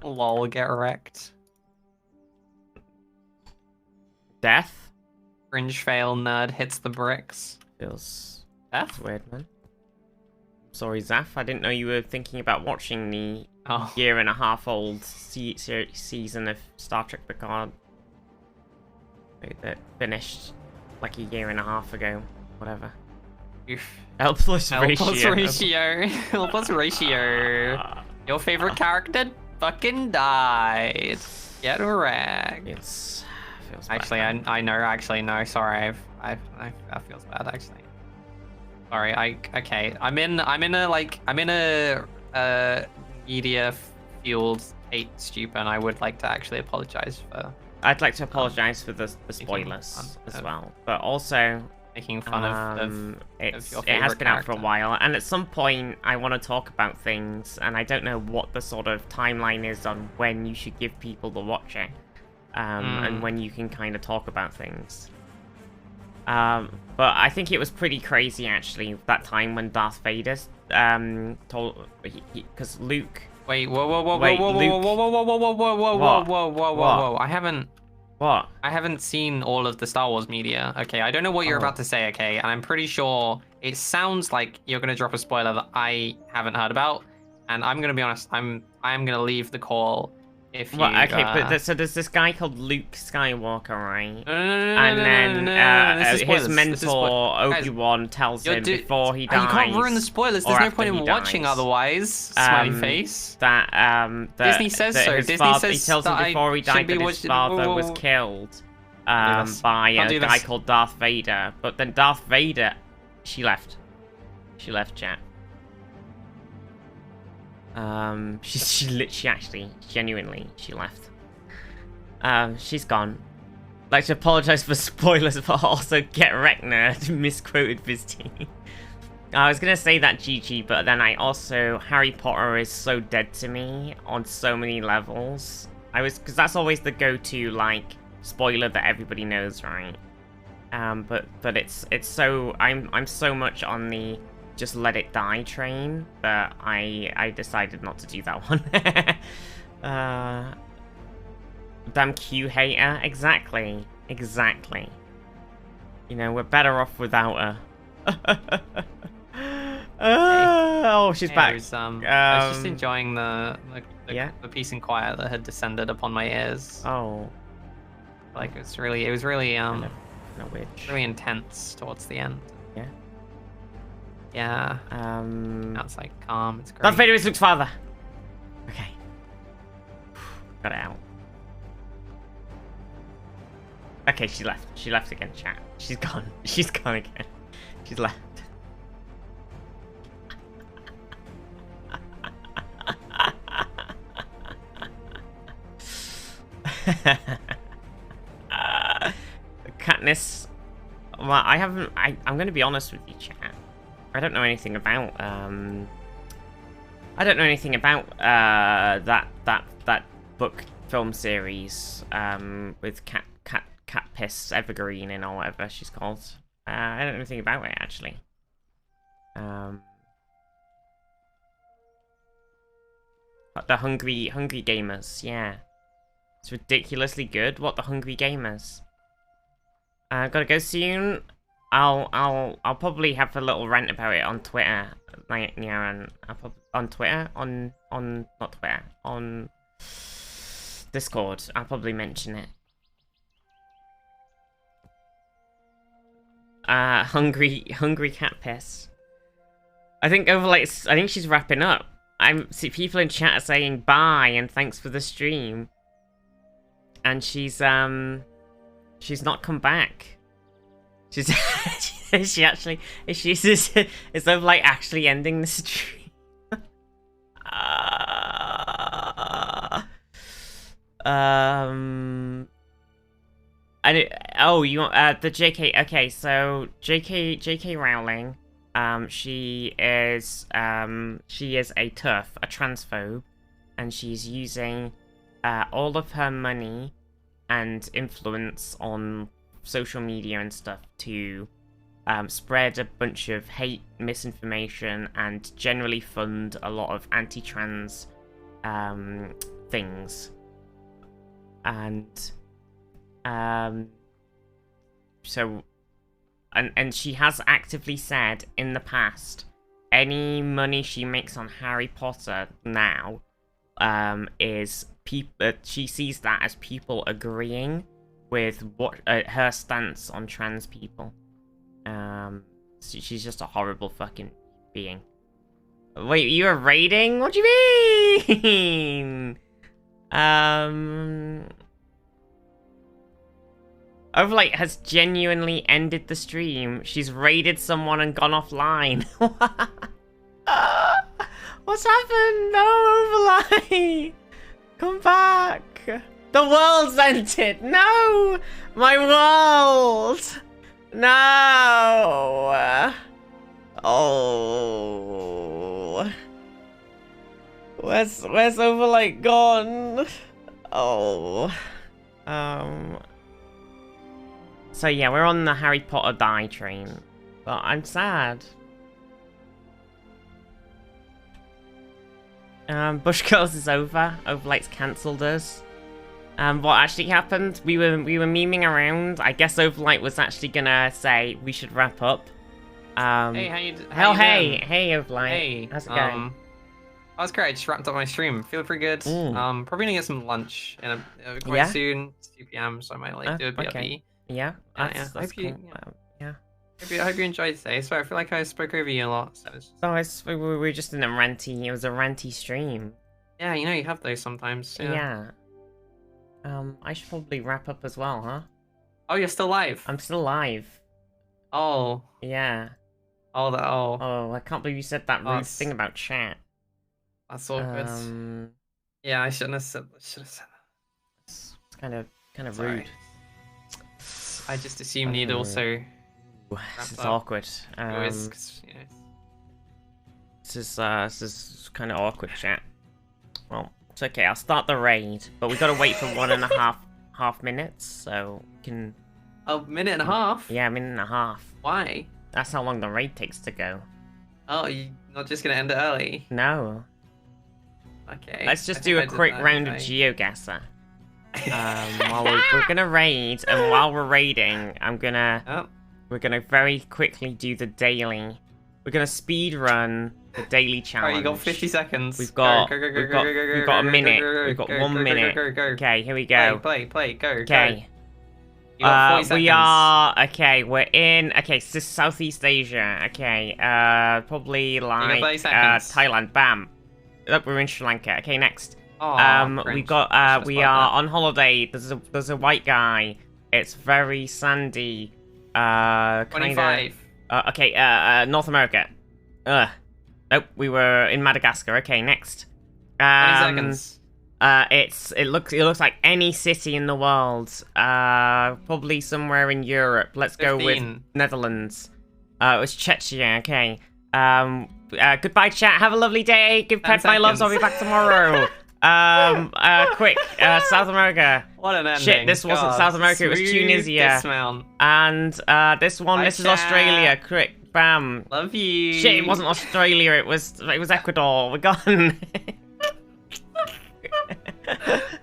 Lol, get wrecked. Death? Fringe fail, nerd hits the bricks. Feels Death? weird, man. Sorry, Zaf. I didn't know you were thinking about watching the Oh. year-and-a-half-old season of Star Trek Picard that finished like a year and a half ago. Whatever. Oof. L plus L ratio. plus ratio. L plus ratio. Your favorite character fucking died. Get wrecked. It's feels Actually, bad. I know. Actually, no. Sorry, that feels bad. Actually, sorry. I'm in a media fueled hate stupor, and I would like to actually apologize for I'd like to apologize for the making spoilers fun as of- well, but also making fun of it your has favorite been out for a character. while, and at some point I want to talk about things, and I don't know what the sort of timeline is on when you should give people to watch it, and when you can kind of talk about things. But I think it was pretty crazy actually that time when Darth Vader told because Luke. Wait, whoa, Wait, whoa, Luke. whoa, whoa, whoa, whoa, whoa, whoa, whoa, What? whoa, whoa, What? whoa! I haven't seen all of the Star Wars media. Okay, I don't know what you're Oh. about to say. Okay, and I'm pretty sure it sounds like you're gonna drop a spoiler that I haven't heard about. And I'm gonna be honest, I'm gonna leave the call if you. Well, okay, but so there's this guy called Luke Skywalker, right? No, And then this is his spoilers. This is mentor Guys, Obi-Wan tells you're him do- before he You dies. can't ruin the spoilers. There's or no after point in he watching dies. otherwise. Smiley face. That Disney says that so. his Disney father, says he tells him that I before he shouldn't died be that his watching- father was killed by Can't a do guy this. called Darth Vader. But then Darth Vader, she left, chat. She literally actually genuinely she left. She's gone. I'd like to apologize for spoilers, but also get wrecked nerd misquoted Vizty. I was gonna say that GG, but then I also Harry Potter is so dead to me on so many levels. Because that's always the go-to like spoiler that everybody knows, right? But it's so I'm so much on the just let it die train that I decided not to do that one. Damn Q hater, exactly. You know, we're better off without her. Oh, she's back. I was just enjoying the peace and quiet that had descended upon my ears. Oh, Like it was really no witch. really intense towards the end. Yeah. Yeah. Now it's like calm. It's great. Darth Vader is Luke's father. Okay. Got it out. Okay, she left. She left again, chat. She's gone. She's gone again. She's left. Katniss. Well, I haven't. I'm going to be honest with you, chat. I don't know anything about. I don't know anything about that book film series with cat piss Evergreen in or whatever she's called. I don't know anything about it actually. But the Hungry Gamers, yeah, it's ridiculously good. What, the Hungry Gamers? Gotta go soon. I'll probably have a little rant about it on Twitter, like Nyaran. On Twitter, on not Twitter, on Discord. I'll probably mention it. Hungry cat piss. I think I think she's wrapping up. See people in chat are saying bye and thanks for the stream. And she's not come back. She's is she actually is of like actually ending the stream. And Oh, you want the JK? Okay, so JK Rowling, she is a TERF, a transphobe, and she's using all of her money and influence on social media and stuff to spread a bunch of hate, misinformation, and generally fund a lot of anti-trans things. And so and she has actively said in the past any money she makes on Harry Potter now is people, she sees that as people agreeing with what her stance on trans people. She's just a horrible fucking being. Wait, you were raiding? What do you mean? Overlight has genuinely ended the stream. She's raided someone and gone offline. What's happened? No, Overlight! Come back! The world's ended! No! My world! No! Oh. Where's Overlight gone? Oh. So yeah, we're on the Harry Potter die train. But I'm sad. Bush Girls is over. Overlight's cancelled us. What actually happened? We were memeing around. I guess Overlight was actually gonna say we should wrap up. Hey, how you doing? Hey, Overlight. Hey, how's it going? I was great. I just wrapped up my stream. Feeling pretty good. Probably gonna get some lunch in quite soon. It's 2 p.m. So I might do a bit of eat. Yeah, that's hope cool. you, Yeah. I hope you enjoyed today. So I feel like I spoke over you a lot. So we were just in a ranty. It was a ranty stream. Yeah, you have those sometimes. Yeah. I should probably wrap up as well, huh? Oh, you're still live. I'm still live. Oh. Yeah. Oh, Oh, I can't believe you said that rude thing about chat. That's all good. Yeah, I shouldn't have said that. It's kind of rude. I just assumed you'd also. This is awkward. This is kind of awkward, chat. Well, it's okay. I'll start the raid, but we gotta wait for 1.5 minutes, so we can. A minute and a half. Yeah, a minute and a half. Why? That's how long the raid takes to go. Oh, you're not just gonna end it early? No. Okay. Let's just do a quick round of GeoGuessr. While we're gonna raid, and while we're raiding, we're gonna very quickly do the daily. We're gonna speed run the daily challenge. Alright, you got 50 seconds. We've got a minute. We've got 1 minute. Okay, here we go. Play, go. Okay. You got 40 seconds. We are we're in this is Southeast Asia. Okay. Probably like Thailand. Bam. Look, we're in Sri Lanka. Okay, next. We are on holiday. There's a white guy. It's very sandy. 25. North America. Nope, we were in Madagascar. Okay, next. 20 seconds. It looks like any city in the world. Probably somewhere in Europe. Let's 15. go with Netherlands. It was Czechia. Okay. Goodbye, chat. Have a lovely day. Give pets my loves. I'll be back tomorrow. Quick. South America. What an ending. Shit, this wasn't South America. It was Tunisia. Dismount. And this one. This is Australia. Quick. Bam. Love you. Shit, it wasn't Australia. It was Ecuador. We're gone.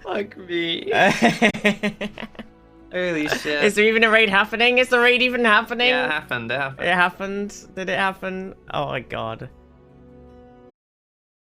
Fuck me. Holy shit. Is there even a raid happening? Is the raid even happening? Yeah, it happened. It happened. Did it happen? Oh my god.